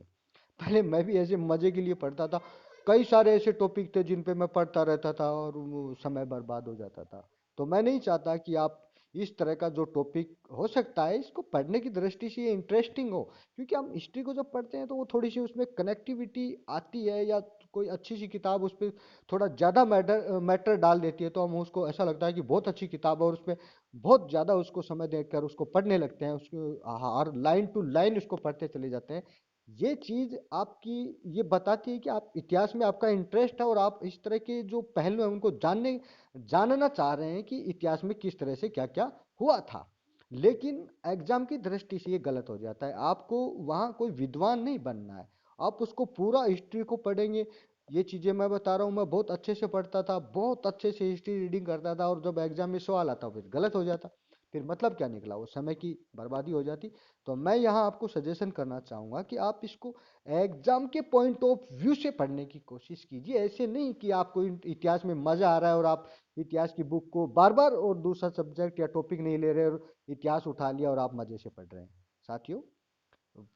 पहले मैं भी ऐसे मजे के लिए पढ़ता था, कई सारे ऐसे टॉपिक थे जिन पे मैं पढ़ता रहता था और वो समय बर्बाद हो जाता था। तो मैं नहीं चाहता कि आप इस तरह का जो टॉपिक हो सकता है इसको पढ़ने की दृष्टि से ये इंटरेस्टिंग हो, क्योंकि हम हिस्ट्री को जब पढ़ते हैं तो वो थोड़ी सी उसमें कनेक्टिविटी आती है, या कोई अच्छी सी किताब उस पर थोड़ा ज़्यादा मैटर डाल देती है, तो हम उसको ऐसा लगता है कि बहुत अच्छी किताब है और उसमें बहुत ज़्यादा उसको समय देकर उसको पढ़ने लगते हैं, उसको हर लाइन टू लाइन उसको पढ़ते चले जाते हैं। ये चीज़ आपकी ये बताती है कि आप इतिहास में आपका इंटरेस्ट है और आप इस तरह के जो पहलू हैं उनको जानना चाह रहे हैं कि इतिहास में किस तरह से क्या क्या हुआ था। लेकिन एग्जाम की दृष्टि से ये गलत हो जाता है। आपको वहाँ कोई विद्वान नहीं बनना है, आप उसको पूरा हिस्ट्री को पढ़ेंगे। ये चीज़ें मैं बता रहा हूँ, मैं बहुत अच्छे से पढ़ता था, बहुत अच्छे से हिस्ट्री रीडिंग करता था, और जब एग्जाम में सवाल आता फिर गलत हो जाता, फिर मतलब क्या निकला, वो समय की बर्बादी हो जाती। तो मैं यहाँ आपको सजेशन करना चाहूँगा कि आप इसको एग्जाम के पॉइंट ऑफ व्यू से पढ़ने की कोशिश कीजिए। ऐसे नहीं कि आपको इतिहास में मज़ा आ रहा है और आप इतिहास की बुक को बार बार और दूसरा सब्जेक्ट या टॉपिक नहीं ले रहे और इतिहास उठा लिया और आप मज़े से पढ़ रहे हैं। साथियों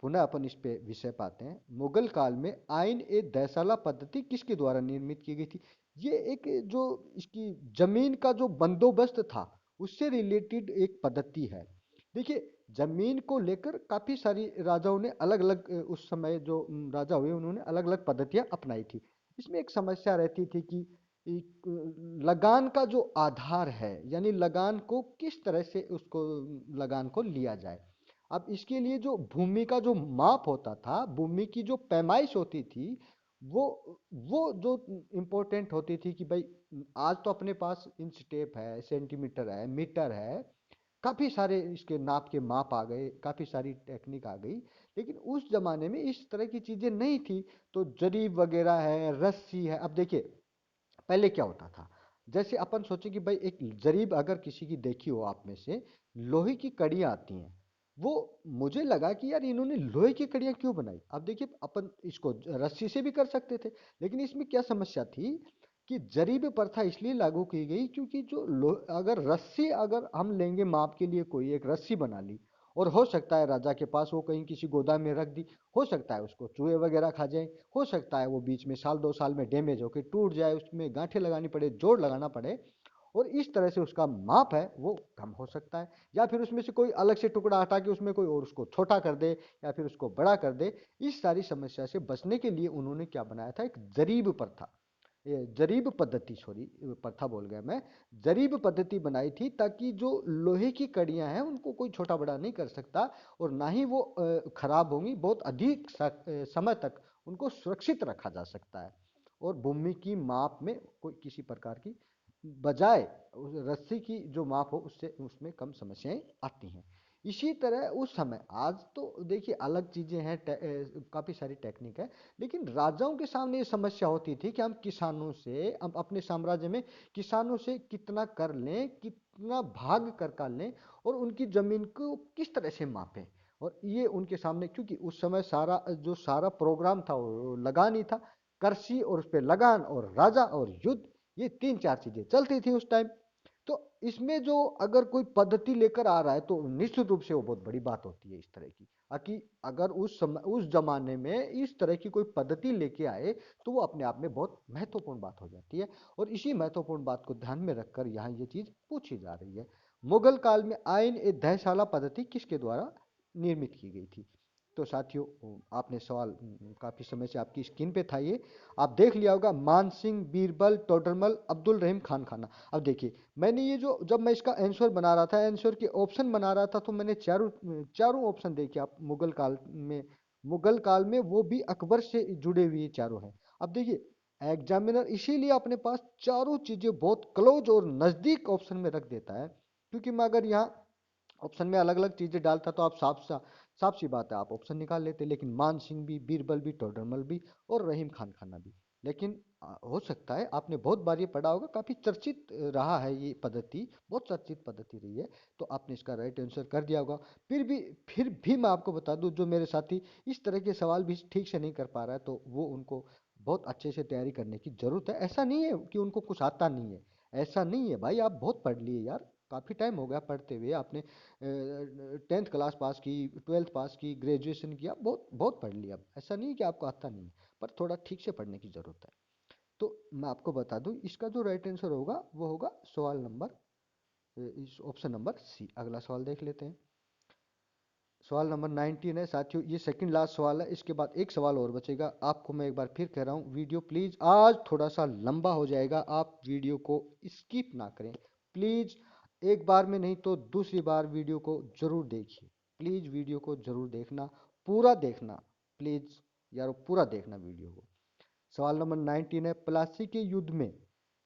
पुनः अपन इस पे विषय पाते हैं। मुगल काल में आइन ए दैसाला पद्धति किसके द्वारा निर्मित की गई थी? ये एक जो इसकी जमीन का जो बंदोबस्त था उससे रिलेटेड एक पद्धति है। देखिए जमीन को लेकर काफी सारी राजाओं ने अलग अलग उस समय जो राजा हुए उन्होंने अलग अलग पद्धतियां अपनाई थी। इसमें एक समस्या रहती थी कि लगान का जो आधार है, यानी लगान को किस तरह से उसको लगान को लिया जाए। अब इसके लिए जो भूमि का जो माप होता था, भूमि की जो पैमाइश होती थी, वो वो जो इम्पोर्टेंट होती थी कि भाई आज तो अपने पास इंच टेप है, सेंटीमीटर है, मीटर है, काफ़ी सारे इसके नाप के माप आ गए, काफ़ी सारी टेक्निक आ गई। लेकिन उस जमाने में इस तरह की चीज़ें नहीं थी। तो जरीब वगैरह है, रस्सी है। अब देखिए पहले क्या होता था, जैसे अपन सोचे कि भाई एक जरीब अगर किसी की देखी हो आप में से, लोहे की कड़ियां आती हैं, वो मुझे लगा कि यार इन्होंने लोहे की कड़ियां क्यों बनाई। अब देखिए अपन इसको रस्सी से भी कर सकते थे, लेकिन इसमें क्या समस्या थी कि जरीब प्रथा इसलिए लागू की गई क्योंकि जो अगर रस्सी अगर हम लेंगे माप के लिए, कोई एक रस्सी बना ली और हो सकता है राजा के पास वो कहीं किसी गोदाम में रख दी, हो सकता है उसको चूहे वगैरह खा जाए, हो सकता है वो बीच में साल दो साल में डैमेज होकर टूट जाए, उसमें गांठें लगानी पड़े, जोड़ लगाना पड़े, और इस तरह से उसका माप है वो कम हो सकता है। या फिर उसमें से कोई अलग से टुकड़ा हटा के उसमें कोई और उसको छोटा कर दे या फिर उसको बड़ा कर दे। इस सारी समस्या से बचने के लिए उन्होंने क्या बनाया था, एक जरीब प्रथा, ये जरीब पद्धति, सॉरी प्रथा बोल गया मैं, जरीब पद्धति बनाई थी ताकि जो लोहे की कड़ियां हैं उनको कोई छोटा बड़ा नहीं कर सकता और ना ही वो खराब होंगी, बहुत अधिक समय तक उनको सुरक्षित रखा जा सकता है। और भूमि की माप में कोई किसी प्रकार की बजाय उस रस्सी की जो माप हो उससे उसमें कम समस्याएं आती हैं। इसी तरह उस समय, आज तो देखिए अलग चीजें हैं, काफी सारी टेक्निक है, लेकिन राजाओं के सामने ये समस्या होती थी कि हम किसानों से, हम अपने साम्राज्य में किसानों से कितना कर लें, कितना भाग कर लें, और उनकी जमीन को किस तरह से मापें। और ये उनके सामने, क्योंकि उस समय सारा प्रोग्राम था वो लगान ही था, कृषि और उस पर लगान और राजा और युद्ध, ये तीन चार चीजें चलती थी उस टाइम। तो इसमें जो अगर कोई पद्धति लेकर आ रहा है तो निश्चित रूप से वो बहुत बड़ी बात होती है इस तरह की, कि अगर उस जमाने में इस तरह की कोई पद्धति लेके आए तो वो अपने आप में बहुत महत्वपूर्ण बात हो जाती है। और इसी महत्वपूर्ण बात को ध्यान में रखकर यहाँ ये चीज पूछी जा रही है। मुगल काल में आयन ए दहशाला पद्धति किसके द्वारा निर्मित की गई थी? तो साथियों, आपने सवाल काफी समय से आपकी स्क्रीन पे था, ये आप देख लिया होगा, मान सिंह, बीरबल, टोडरमल, अब्दुल रहीम खान खाना। अब देखिए, मैंने ये जो, जब मैं इसका आंसर बना रहा था, आंसर के ऑप्शन बना रहा था, तो मैंने चारों चारों ऑप्शन देखे। आप मुगल काल में वो भी अकबर से जुड़े हुए चारों हैं। अब देखिए, एग्जामिनर इसीलिए अपने पास चारों चीजें बहुत क्लोज और नजदीक ऑप्शन में रख देता है, क्योंकि मैं अगर यहाँ ऑप्शन में अलग अलग चीजें डालता तो आप साफ सी बात है, आप ऑप्शन निकाल लेते। लेकिन मान सिंह भी, बीरबल भी, टोडरमल भी, और रहीम खान खाना भी। लेकिन हो सकता है आपने बहुत बार ये पढ़ा होगा, काफी चर्चित रहा है ये पद्धति, बहुत चर्चित पद्धति रही है, तो आपने इसका राइट आंसर कर दिया होगा। फिर भी मैं आपको बता दूं, जो मेरे साथी इस तरह के सवाल भी ठीक से नहीं कर पा रहा है, तो वो उनको बहुत अच्छे से तैयारी करने की जरूरत है। ऐसा नहीं है कि उनको कुछ आता नहीं है, ऐसा नहीं है भाई, आप बहुत पढ़ लिए यार, काफी टाइम हो गया पढ़ते हुए, आपने 10th क्लास पास की, 12th पास की, ग्रेजुएशन किया, बहुत बहुत पढ़ लिया। अब ऐसा नहीं कि आपको आता नहीं है, पर थोड़ा ठीक से पढ़ने की जरूरत है। तो मैं आपको बता दूं, इसका जो राइट आंसर होगा वो होगा सवाल नंबर, इस ऑप्शन नंबर सी। अगला सवाल देख लेते हैं। सवाल नंबर 19 है साथियों, ये सेकंड लास्ट सवाल है, इसके बाद एक सवाल और बचेगा। आपको मैं एक बार फिर कह रहा हूँ, वीडियो प्लीज आज थोड़ा सा लंबा हो जाएगा, आप वीडियो को स्किप ना करें प्लीज। एक बार में नहीं तो दूसरी बार वीडियो को जरूर देखिए, प्लीज वीडियो को जरूर देखना, पूरा देखना प्लीज यार, पूरा देखना वीडियो को। सवाल नंबर 19 है, प्लासी के युद्ध में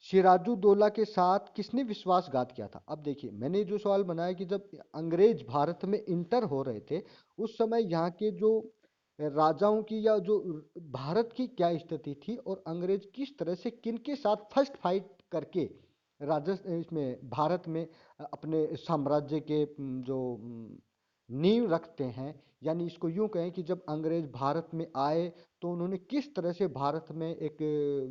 सिराजुद्दौला के साथ किसने विश्वासघात किया था? अब देखिए, मैंने जो सवाल बनाया कि जब अंग्रेज भारत में इंटर हो रहे थे, उस समय यहाँ के जो राजाओं की या जो भारत की क्या स्थिति थी, और अंग्रेज किस तरह से किन के साथ फर्स्ट फाइट करके राजस्थान इसमें भारत में अपने साम्राज्य के जो नींव रखते हैं। यानी इसको यूं कहें कि जब अंग्रेज भारत में आए तो उन्होंने किस तरह से भारत में एक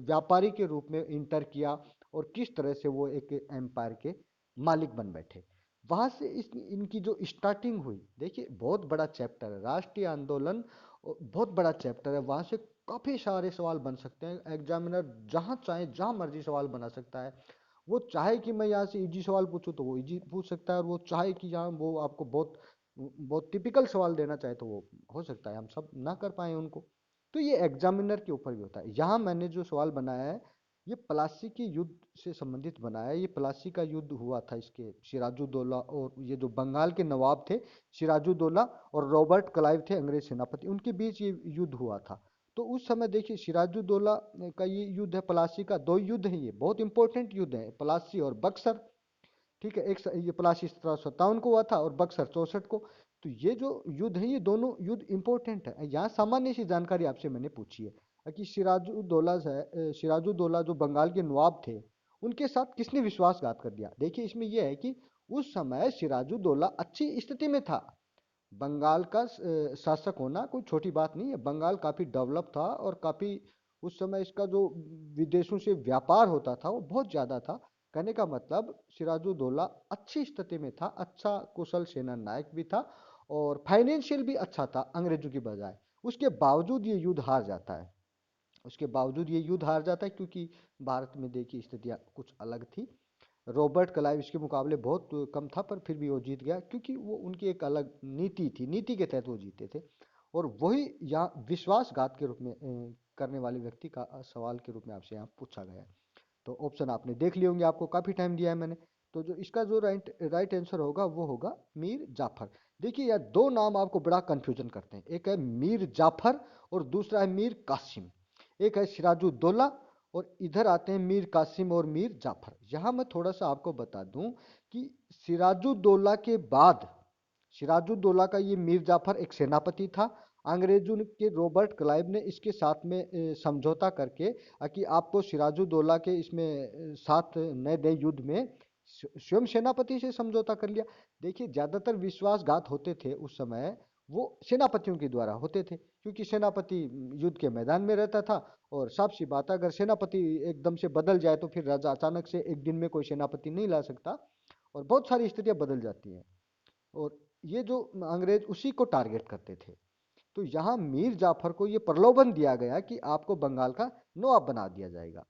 व्यापारी के रूप में इंटर किया, और किस तरह से वो एक एम्पायर के मालिक बन बैठे। वहां से इनकी जो स्टार्टिंग हुई, देखिए बहुत बड़ा चैप्टर है राष्ट्रीय आंदोलन, और बहुत बड़ा चैप्टर है, वहां से काफी सारे सवाल बन सकते हैं। एग्जामिनर जहां चाहे जहां मर्जी सवाल बना सकता है। वो चाहे कि मैं यहाँ से इजी सवाल पूछूं तो वो इजी पूछ सकता है, और वो चाहे कि यहाँ वो आपको बहुत बहुत टिपिकल सवाल देना चाहे तो वो हो सकता है हम सब ना कर पाए उनको। तो ये एग्जामिनर के ऊपर भी होता है। यहाँ मैंने जो सवाल बनाया है, ये प्लासी के युद्ध से संबंधित बनाया है। ये प्लासी का युद्ध हुआ था, इसके सिराजुद्दौला और ये जो बंगाल के नवाब थे, सिराजुद्दौला और रॉबर्ट क्लाइव थे अंग्रेज सेनापति, उनके बीच ये युद्ध हुआ था। तो उस समय देखिए, सिराजुद्दौला का ये युद्ध है, प्लासी का, दो युद्ध है, ये बहुत इंपॉर्टेंट युद्ध है, प्लासी और बक्सर। ठीक है, ये प्लासी 1757 को हुआ था और बक्सर 64 को। तो ये जो युद्ध है, ये दोनों युद्ध इंपॉर्टेंट है। यहाँ सामान्य सी जानकारी आपसे मैंने पूछी है कि सिराजुद्दौला जो बंगाल के नवाब थे, उनके साथ किसने विश्वासघात कर दिया। देखिए, इसमें यह है कि उस समय सिराजुद्दौला अच्छी स्थिति में था। बंगाल का शासक होना कोई छोटी बात नहीं है, बंगाल काफी डेवलप था, और काफी उस समय इसका जो विदेशों से व्यापार होता था वो बहुत ज्यादा था। कहने का मतलब, सिराजुद्दौला अच्छी स्थिति में था, अच्छा कुशल सेना नायक भी था, और फाइनेंशियल भी अच्छा था अंग्रेजों की बजाय। उसके बावजूद ये युद्ध हार जाता है, उसके बावजूद ये युद्ध हार जाता है, क्योंकि भारत में देखिए स्थितियां कुछ अलग थी। रॉबर्ट क्लाइव इसके मुकाबले बहुत कम था, पर फिर भी वो जीत गया, क्योंकि वो उनकी एक अलग नीति थी, नीति के तहत वो जीते थे। और वही यहाँ विश्वासघात के रूप में करने वाले व्यक्ति का सवाल के रूप में आपसे यहाँ पूछा गया है। तो ऑप्शन आपने देख लिए होंगे, आपको काफी टाइम दिया है मैंने। तो जो इसका जो राइट आंसर होगा वो होगा मीर जाफर। देखिए यार, दो नाम आपको बड़ा कंफ्यूजन करते हैं, एक है मीर जाफर और दूसरा है मीर कासिम। एक है सिराजुद्दौला और इधर आते हैं मीर कासिम और मीर जाफर। यहां मैं थोड़ा सा आपको बता दूं कि सिराजुद्दौला के बाद सिराजुद्दौला का ये मीर जाफर एक सेनापति था। अंग्रेजों के रॉबर्ट क्लाइव ने इसके साथ में समझौता करके कि आपको सिराजुद्दौला के इसमें साथ नए नए युद्ध में स्वयं सेनापति से समझौता कर लिया। देखिए, ज्यादातर विश्वासघात होते थे उस समय, वो सेनापतियों के द्वारा होते थे, क्योंकि सेनापति युद्ध के मैदान में रहता था। और साफ सी बात है, अगर सेनापति एकदम से बदल जाए तो फिर राजा अचानक से एक दिन में कोई सेनापति नहीं ला सकता, और बहुत सारी स्थितियां बदल जाती हैं। और ये जो अंग्रेज उसी को टारगेट करते थे। तो यहाँ मीर जाफर को ये प्रलोभन दिया गया कि आपको बंगाल का नवाब बना दिया जाएगा।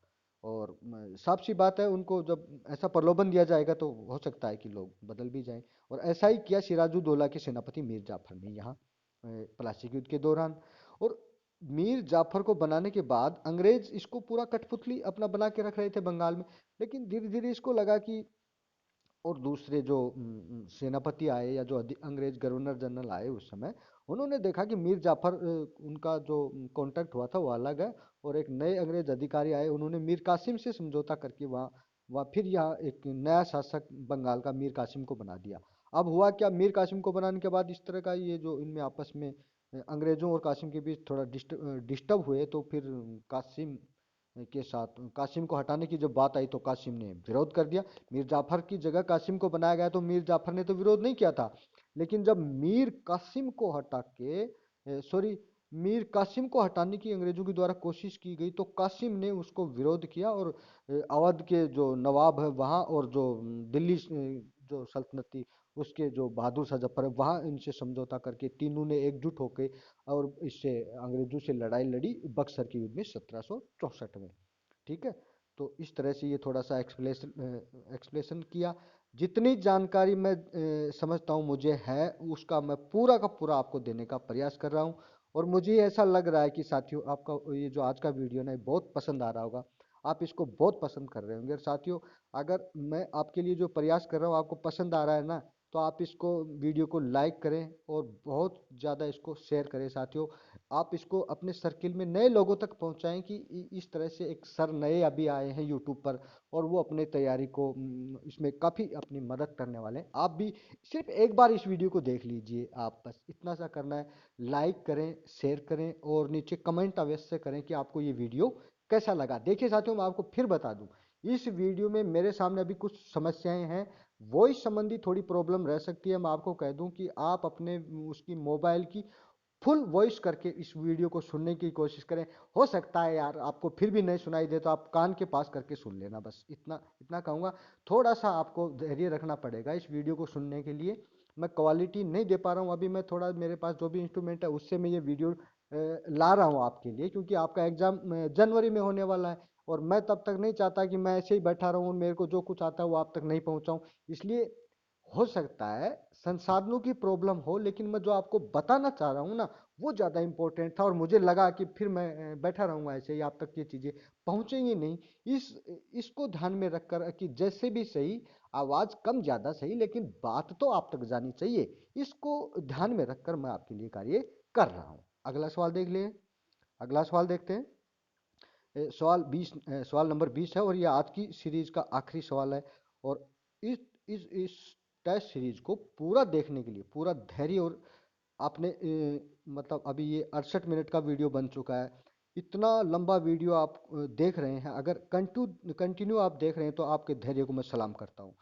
और साफ सी बात है, उनको जब ऐसा प्रलोभन दिया जाएगा तो हो सकता है कि लोग बदल भी जाएं। और ऐसा ही किया सिराजुद्दौला के सेनापति मीर जाफर ने यहाँ प्लासी युद्ध के दौरान। और मीर जाफर को बनाने के बाद अंग्रेज इसको पूरा कठपुतली अपना बना के रख रहे थे बंगाल में। लेकिन धीरे धीरे इसको लगा कि, और दूसरे जो सेनापति आए या जो अंग्रेज गवर्नर जनरल आए उस समय, उन्होंने देखा कि मीर जाफर उनका जो कॉन्टेक्ट हुआ था वो अलग है। और एक नए अंग्रेज अधिकारी आए, उन्होंने मीर कासिम से समझौता करके वहाँ वहाँ फिर यहाँ एक नया शासक बंगाल का मीर कासिम को बना दिया। अब हुआ क्या, मीर कासिम को बनाने के बाद इस तरह का ये जो इनमें आपस में अंग्रेजों और कासिम के बीच थोड़ा डिस्टर्ब हुए, तो फिर कासिम के साथ कासिम को हटाने की जब बात आई तो कासिम ने विरोध कर दिया। मीर जाफर की जगह कासिम को बनाया गया तो मीर जाफर ने तो विरोध नहीं किया था। लेकिन जब मीर कासिम को हटा के सॉरी मीर कासिम को हटाने की अंग्रेजों के द्वारा कोशिश की गई तो कासिम ने उसको विरोध किया। और अवध के जो नवाब है वहाँ, और जो दिल्ली जो सल्तनत थी उसके जो बहादुर शाह जफर है वहाँ, इनसे समझौता करके तीनों ने एकजुट होकर और इससे अंग्रेजों से लड़ाई लड़ी बक्सर के युद्ध में 1764 में। ठीक है। तो इस तरह से ये थोड़ा सा एक्सप्लेशन किया। जितनी जानकारी मैं समझता हूँ मुझे है, उसका मैं पूरा का पूरा आपको देने का प्रयास कर रहा हूँ। और मुझे ऐसा लग रहा है कि साथियों, आपका ये जो आज का वीडियो ना बहुत पसंद आ रहा होगा। आप इसको बहुत पसंद कर रहे होंगे। और साथियों, अगर मैं आपके लिए जो प्रयास कर रहा हूँ आपको पसंद आ रहा है ना, तो आप इसको वीडियो को लाइक करें और बहुत ज़्यादा इसको शेयर करें साथियों। आप इसको अपने सर्किल में नए लोगों तक पहुंचाएं कि इस तरह से एक सर नए अभी आए हैं यूट्यूब पर, और वो अपने तैयारी को इसमें काफ़ी अपनी मदद करने वाले हैं। आप भी सिर्फ एक बार इस वीडियो को देख लीजिए, आप बस इतना सा करना है, लाइक करें, शेयर करें, और नीचे कमेंट अवश्य करें कि आपको ये वीडियो कैसा लगा। देखिए साथियों, मैं आपको फिर बता दूं, इस वीडियो में मेरे सामने अभी कुछ समस्याएं हैं, वॉइस संबंधी थोड़ी प्रॉब्लम रह सकती है। मैं आपको कह दूं कि आप अपने उसकी मोबाइल की फुल वॉइस करके इस वीडियो को सुनने की कोशिश करें। हो सकता है यार आपको फिर भी नहीं सुनाई दे, तो आप कान के पास करके सुन लेना, बस इतना इतना कहूँगा। थोड़ा सा आपको धैर्य रखना पड़ेगा इस वीडियो को सुनने के लिए। मैं क्वालिटी नहीं दे पा रहा हूँ अभी, मैं थोड़ा मेरे पास जो भी इंस्ट्रूमेंट है उससे मैं ये वीडियो ला रहा हूँ आपके लिए, क्योंकि आपका एग्जाम जनवरी में होने वाला है। और मैं तब तक नहीं चाहता कि मैं ऐसे ही बैठा रहूँ, मेरे को जो कुछ आता है वो आप तक नहीं पहुँचाऊँ। इसलिए हो सकता है संसाधनों की प्रॉब्लम हो, लेकिन मैं जो आपको बताना चाह रहा हूँ ना, वो ज़्यादा इंपॉर्टेंट था। और मुझे लगा कि फिर मैं बैठा रहूँगा ऐसे ही, आप तक ये चीज़ें पहुँचेंगी नहीं। इस इसको ध्यान में रखकर कि जैसे भी सही, आवाज़ कम ज़्यादा सही, लेकिन बात तो आप तक जानी चाहिए, इसको ध्यान में रखकर मैं आपके लिए कार्य कर रहा हूँ। अगला सवाल देख लिए। अगला सवाल देखते हैं। सवाल नंबर 20 है, और ये आज की सीरीज का आखिरी सवाल है। और इस टेस्ट सीरीज को पूरा देखने के लिए पूरा धैर्य, और आपने मतलब अभी ये 68 मिनट का वीडियो बन चुका है। इतना लंबा वीडियो आप देख रहे हैं, अगर कंटिन्यू आप देख रहे हैं तो आपके धैर्य को मैं सलाम करता हूँ।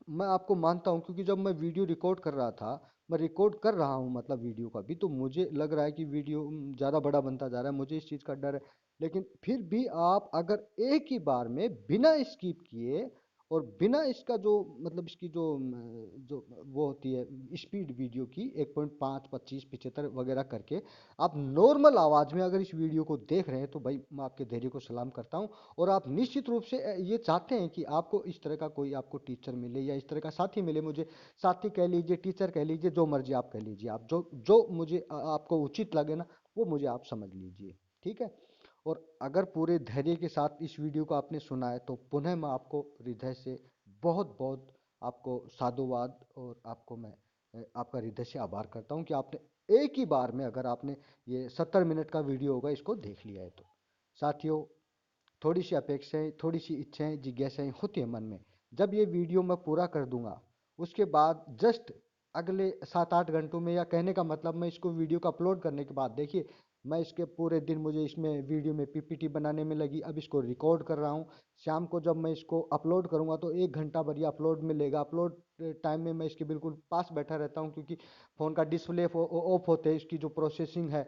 मैं आपको मानता हूँ, क्योंकि जब मैं वीडियो रिकॉर्ड कर रहा था, मैं रिकॉर्ड कर रहा हूँ मतलब वीडियो का भी, तो मुझे लग रहा है कि वीडियो ज़्यादा बड़ा बनता जा रहा है, मुझे इस चीज़ का डर है। लेकिन फिर भी आप अगर एक ही बार में बिना स्किप किए, और बिना इसका जो मतलब इसकी जो वो होती है स्पीड वीडियो की 1.5 25 75 वगैरह करके, आप नॉर्मल आवाज़ में अगर इस वीडियो को देख रहे हैं, तो भाई मैं आपके धैर्य को सलाम करता हूं। और आप निश्चित रूप से ये चाहते हैं कि आपको इस तरह का कोई आपको टीचर मिले या इस तरह का साथी मिले, मुझे साथी कह लीजिए, टीचर कह लीजिए, जो मर्जी आप कह लीजिए, आप जो जो मुझे आपको उचित लगे ना, वो मुझे आप समझ लीजिए। ठीक है। और अगर पूरे धैर्य के साथ इस वीडियो को आपने सुना है, तो पुनः मैं आपको हृदय से बहुत बहुत आपको साधुवाद, और आपको मैं आपका हृदय से आभार करता हूं कि आपने एक ही बार में, अगर आपने ये 70 मिनट का वीडियो होगा इसको देख लिया है तो। साथियों, थोड़ी सी अपेक्षाएं, थोड़ी सी इच्छाएं, जिज्ञासाएं होती है मन में। जब ये वीडियो मैं पूरा कर दूंगा, उसके बाद जस्ट अगले 7-8 घंटों में, या कहने का मतलब मैं इसको वीडियो को अपलोड करने के बाद देखिए, मैं इसके पूरे दिन मुझे इसमें वीडियो में पीपीटी बनाने में लगी, अब इसको रिकॉर्ड कर रहा हूँ। शाम को जब मैं इसको अपलोड करूँगा तो 1 घंटा बढ़िया अपलोड में लेगा। अपलोड टाइम में मैं इसके बिल्कुल पास बैठा रहता हूँ, क्योंकि फ़ोन का डिस्प्ले ऑफ होते हैं, इसकी जो प्रोसेसिंग है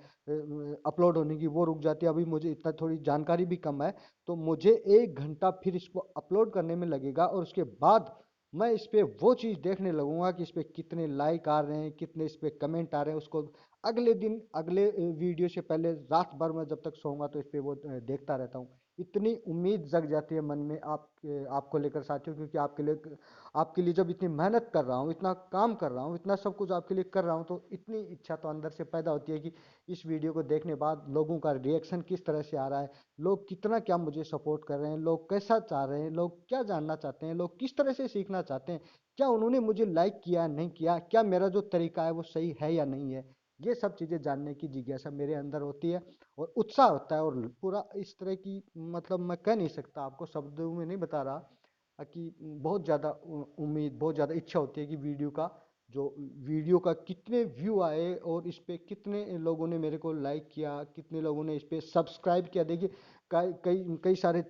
अपलोड होने की वो रुक जाती है। अभी मुझे इतना थोड़ी जानकारी भी कम है, तो मुझे 1 घंटा फिर इसको अपलोड करने में लगेगा, और उसके बाद मैं इस पे वो चीज़ देखने लगूंगा कि इस पे कितने लाइक आ रहे हैं, कितने इस पे कमेंट आ रहे हैं। उसको अगले दिन, अगले वीडियो से पहले रात भर मैं जब तक सोऊंगा तो इस पे वो देखता रहता हूँ। इतनी उम्मीद जग जाती है मन में आपको लेकर साथियों, क्योंकि आपके लिए जब इतनी मेहनत कर रहा हूँ, इतना काम कर रहा हूँ, इतना सब कुछ आपके लिए कर रहा हूँ, तो इतनी इच्छा तो अंदर से पैदा होती है कि इस वीडियो को देखने बाद लोगों का रिएक्शन किस तरह से आ रहा है, लोग कितना क्या मुझे सपोर्ट कर रहे हैं, लोग कैसा चाह रहे हैं, लोग क्या जानना चाहते हैं, लोग किस तरह से सीखना चाहते हैं, क्या उन्होंने मुझे लाइक किया नहीं किया, क्या मेरा जो तरीका है वो सही है या नहीं है। ये सब चीज़ें जानने की जिज्ञासा मेरे अंदर होती है, और उत्साह होता है, और पूरा इस तरह की, मतलब मैं कह नहीं सकता, आपको शब्दों में नहीं बता रहा, कि बहुत ज़्यादा उम्मीद, बहुत ज़्यादा इच्छा होती है कि वीडियो का कितने व्यू आए, और इस पे कितने लोगों ने मेरे को लाइक किया, कितने लोगों ने इस पे सब्सक्राइब किया। देखिए, कई कई कई सारे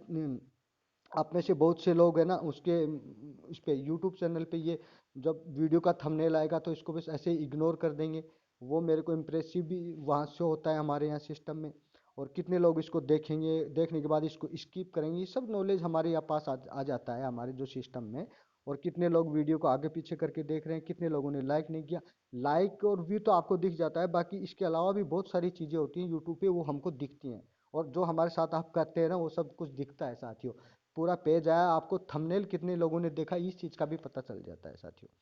आप में से बहुत से लोग हैं ना, इस पे यूट्यूब चैनल पे ये जब वीडियो का थंबनेल आएगा तो इसको बस ऐसे ही इग्नोर कर देंगे। वो मेरे को इम्प्रेसिव भी वहाँ से होता है हमारे यहाँ सिस्टम में। और कितने लोग इसको देखेंगे, देखने के बाद इसको स्किप करेंगे, ये सब नॉलेज हमारे यहाँ पास आ जाता है हमारे जो सिस्टम में। और कितने लोग वीडियो को आगे पीछे करके देख रहे हैं, कितने लोगों ने लाइक नहीं किया। लाइक और व्यू तो आपको दिख जाता है, बाकी इसके अलावा भी बहुत सारी चीज़ें होती हैं यूट्यूब पे, वो हमको दिखती हैं। और जो हमारे साथ आप करते हैं ना, वो सब कुछ दिखता है साथियों। पूरा पेज आया, आपको थंबनेल कितने लोगों ने देखा, इस चीज़ का भी पता चल जाता है साथियों।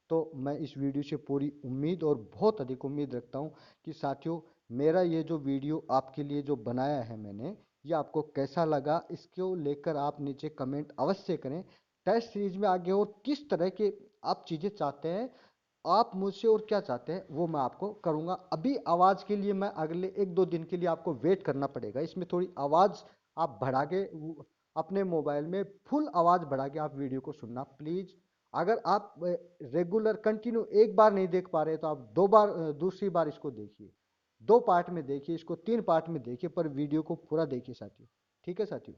तो मैं इस वीडियो से पूरी उम्मीद, और बहुत अधिक उम्मीद रखता हूँ कि साथियों, मेरा ये जो वीडियो आपके लिए जो बनाया है मैंने, ये आपको कैसा लगा, इसको लेकर आप नीचे कमेंट अवश्य करें। टेस्ट सीरीज में आगे और किस तरह के आप चीज़ें चाहते हैं, आप मुझसे और क्या चाहते हैं, वो मैं आपको करूँगा। अभी आवाज़ के लिए मैं अगले 1-2 दिन के लिए आपको वेट करना पड़ेगा। इसमें थोड़ी आवाज़ आप बढ़ा के अपने मोबाइल में फुल आवाज़ बढ़ा के आप वीडियो को सुनना प्लीज़। अगर आप रेगुलर कंटिन्यू एक बार नहीं देख पा रहे, तो आप दो बार, दूसरी बार इसको देखिए, 2 पार्ट में देखिए, इसको 3 पार्ट में देखिए, पर वीडियो को पूरा देखिए साथियों। ठीक है साथियों।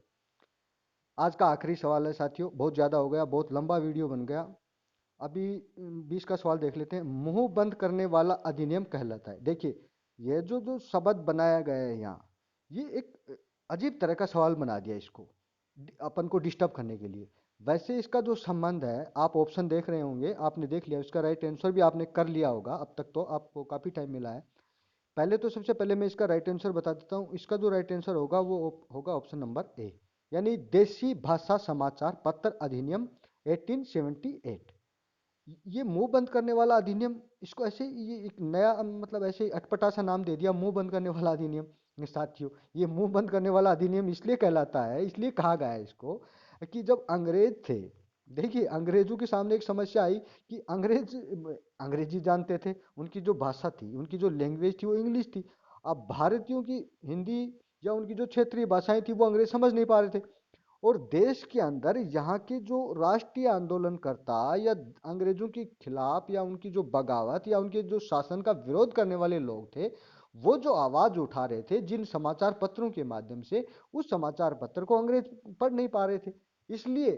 आज का आखिरी सवाल है साथियों, बहुत ज़्यादा हो गया, बहुत लंबा वीडियो बन गया। अभी 20 का सवाल देख लेते हैं। मुंह बंद करने वाला अधिनियम कहलाता है। देखिए, ये जो जो शब्द बनाया गया है यहाँ, ये एक अजीब तरह का सवाल बना दिया इसको, अपन को डिस्टर्ब करने के लिए। वैसे इसका जो संबंध है, आप ऑप्शन देख रहे होंगे, आपने देख लिया, इसका राइट आंसर भी आपने कर लिया होगा, अब तक तो आपको काफ़ी टाइम मिला है। पहले तो सबसे पहले मैं इसका राइट आंसर बता देता हूँ। इसका जो राइट आंसर होगा वो होगा ऑप्शन नंबर ए, यानी देसी भाषा समाचार पत्र अधिनियम 1878। ये मुंह बंद करने वाला अधिनियम, इसको ऐसे ये एक नया, मतलब ऐसे अटपटा सा नाम दे दिया, मुंह बंद करने वाला अधिनियम। साथियों, ये मुंह बंद करने वाला अधिनियम इसलिए कहलाता है, इसलिए कहा गया है इसको, कि जब अंग्रेज थे, देखिए अंग्रेजों के सामने एक समस्या आई कि अंग्रेजी जानते थे, उनकी जो भाषा थी, उनकी जो लैंग्वेज थी वो इंग्लिश थी। अब भारतीयों की हिंदी या उनकी जो क्षेत्रीय भाषाएं थी वो अंग्रेज समझ नहीं पा रहे थे। और देश के अंदर यहाँ के जो राष्ट्रीय आंदोलनकर्ता, या अंग्रेजों के खिलाफ, या उनकी जो बगावत, या उनके जो शासन का विरोध करने वाले लोग थे, वो जो आवाज उठा रहे थे जिन समाचार पत्रों के माध्यम से, उस समाचार पत्र को अंग्रेज पढ़ नहीं पा रहे थे। इसलिए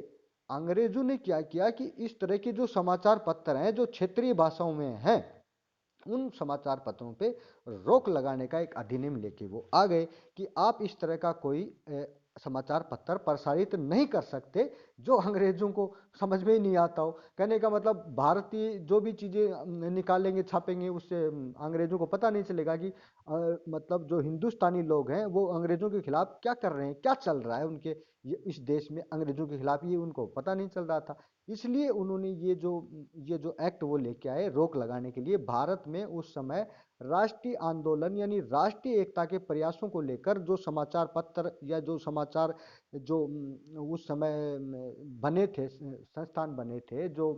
अंग्रेजों ने क्या किया कि इस तरह के जो समाचार पत्र हैं जो क्षेत्रीय भाषाओं में हैं, उन समाचार पत्रों पे रोक लगाने का एक अधिनियम लेके वो आ गए कि आप इस तरह का कोई समाचार पत्र प्रसारित नहीं कर सकते जो अंग्रेजों को समझ में ही नहीं आता हो। कहने का मतलब, भारतीय जो भी चीज़ें निकालेंगे छापेंगे, उससे अंग्रेजों को पता नहीं चलेगा कि मतलब जो हिंदुस्तानी लोग हैं वो अंग्रेजों के खिलाफ क्या कर रहे हैं, क्या चल रहा है उनके इस देश में अंग्रेजों के खिलाफ, ये उनको पता नहीं चल रहा था। इसलिए उन्होंने ये जो एक्ट वो लेके आए रोक लगाने के लिए। भारत में उस समय राष्ट्रीय आंदोलन यानी राष्ट्रीय एकता के प्रयासों को लेकर जो समाचार पत्र या जो समाचार जो उस समय बने थे, संस्थान बने थे, जो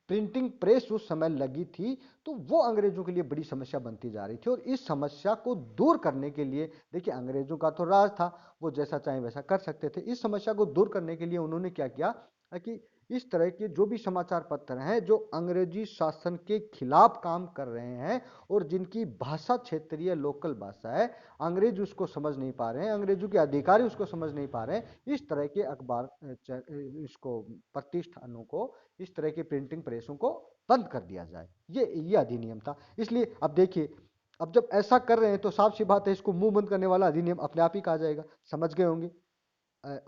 प्रिंटिंग प्रेस उस समय लगी थी, तो वो अंग्रेजों के लिए बड़ी समस्या बनती जा रही थी। और इस समस्या को दूर करने के लिए, देखिए अंग्रेजों का तो राज था, वो जैसा चाहे वैसा कर सकते थे। इस समस्या को दूर करने के लिए उन्होंने क्या किया कि इस तरह के जो भी समाचार पत्र हैं जो अंग्रेजी शासन के खिलाफ काम कर रहे हैं और जिनकी भाषा क्षेत्रीय लोकल भाषा है, अंग्रेज उसको समझ नहीं पा रहे हैं, अंग्रेजों के अधिकारी उसको समझ नहीं पा रहे हैं, इस तरह के अखबार इसको प्रतिष्ठानों को, इस तरह के प्रिंटिंग प्रेसों को बंद कर दिया जाए। ये अधिनियम था। इसलिए अब देखिए, अब जब ऐसा कर रहे हैं तो साफ सी बात है, इसको मुंह बंद करने वाला अधिनियम अपने आप ही कहा जाएगा। समझ गए होंगे।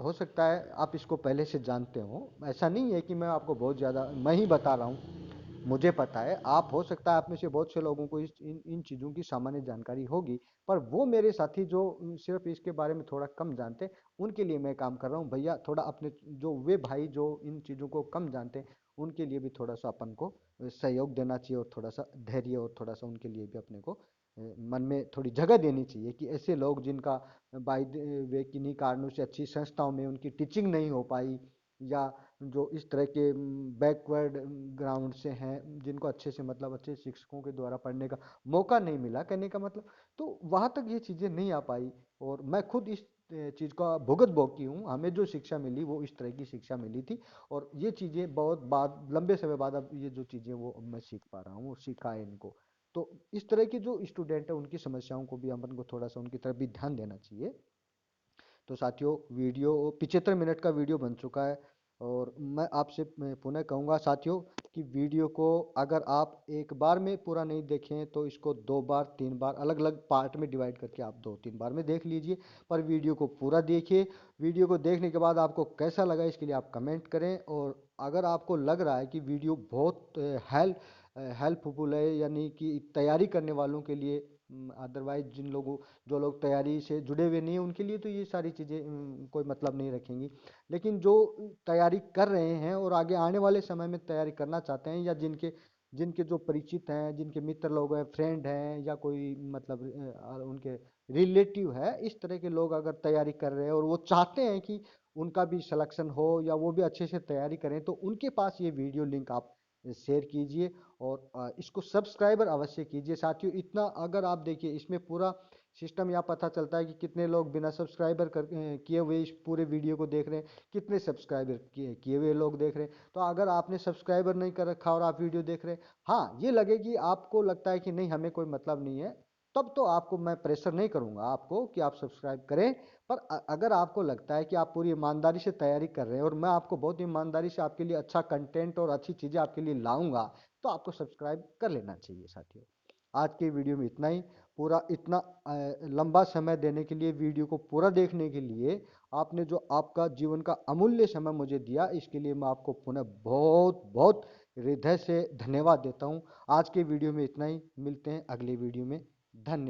हो सकता है आप इसको पहले से जानते हो, ऐसा नहीं है कि मैं आपको बहुत ज़्यादा मैं ही बता रहा हूँ, मुझे पता है। आप हो सकता है आप में से बहुत से लोगों को इन चीज़ों की सामान्य जानकारी होगी, पर वो मेरे साथी जो सिर्फ इसके बारे में थोड़ा कम जानते हैं, उनके लिए मैं काम कर रहा हूँ। भैया थोड़ा अपने जो वे भाई जो इन चीज़ों को कम जानते हैं, उनके लिए भी थोड़ा सा अपन को सहयोग देना चाहिए और थोड़ा सा धैर्य और थोड़ा सा उनके लिए भी अपने को मन में थोड़ी जगह देनी चाहिए कि ऐसे लोग जिनका बाय वे किन्हीं कारणों से अच्छी संस्थाओं में उनकी टीचिंग नहीं हो पाई, या जो इस तरह के बैकवर्ड ग्राउंड से हैं, जिनको अच्छे से मतलब अच्छे शिक्षकों के द्वारा पढ़ने का मौका नहीं मिला, कहने का मतलब, तो वहाँ तक ये चीज़ें नहीं आ पाई। और मैं खुद इस चीज़ का भुगत भोगी हूँ। हमें जो शिक्षा मिली वो इस तरह की शिक्षा मिली थी, और ये चीज़ें बहुत बाद लंबे समय बाद अब ये जो चीज़ें वो अब मैं सीख पा रहा हूँ, सिखा है इनको। तो इस तरह के जो स्टूडेंट है उनकी समस्याओं को भी अपन को थोड़ा सा उनकी तरफ भी ध्यान देना चाहिए। तो साथियों, वीडियो 75 मिनट का वीडियो बन चुका है, और मैं आपसे पुनः कहूँगा साथियों कि वीडियो को अगर आप एक बार में पूरा नहीं देखें तो इसको 2 बार 3 बार अलग अलग पार्ट में डिवाइड करके आप 2-3 बार में देख लीजिए, पर वीडियो को पूरा देखिए। वीडियो को देखने के बाद आपको कैसा लगा इसके लिए आप कमेंट करें, और अगर आपको लग रहा है कि वीडियो बहुत हेल्पफुल है, यानी कि तैयारी करने वालों के लिए, अदरवाइज जिन लोगों जो लोग तैयारी से जुड़े हुए नहीं हैं उनके लिए तो ये सारी चीज़ें कोई मतलब नहीं रखेंगी, लेकिन जो तैयारी कर रहे हैं और आगे आने वाले समय में तैयारी करना चाहते हैं, या जिनके जिनके जो परिचित हैं, जिनके मित्र लोग हैं, फ्रेंड हैं, या कोई मतलब उनके रिलेटिव है, इस तरह के लोग अगर तैयारी कर रहे हैं और वो चाहते हैं कि उनका भी सिलेक्शन हो या वो भी अच्छे से तैयारी करें, तो उनके पास ये वीडियो लिंक आप शेयर कीजिए, और इसको सब्सक्राइबर अवश्य कीजिए। साथियों, इतना अगर आप देखिए, इसमें पूरा सिस्टम यहाँ पता चलता है कि कितने लोग बिना सब्सक्राइबर किए हुए इस पूरे वीडियो को देख रहे हैं, कितने सब्सक्राइबर किए हुए लोग देख रहे हैं। तो अगर आपने सब्सक्राइबर नहीं कर रखा और आप वीडियो देख रहे हैं, हाँ ये लगे कि आपको लगता है कि नहीं हमें कोई मतलब नहीं है, तब तो आपको मैं प्रेशर नहीं करूंगा आपको कि आप सब्सक्राइब करें। पर अगर आपको लगता है कि आप पूरी ईमानदारी से तैयारी कर रहे हैं और मैं आपको बहुत ईमानदारी से आपके लिए अच्छा कंटेंट और अच्छी चीज़ें आपके लिए लाऊंगा, तो आपको सब्सक्राइब कर लेना चाहिए। साथियों, आज के वीडियो में इतना ही। पूरा इतना लंबा समय देने के लिए, वीडियो को पूरा देखने के लिए, आपने जो आपका जीवन का अमूल्य समय मुझे दिया, इसके लिए मैं आपको पुनः बहुत बहुत हृदय से धन्यवाद देता हूँ। आज के वीडियो में इतना ही, मिलते हैं अगले वीडियो में। धन्यवाद।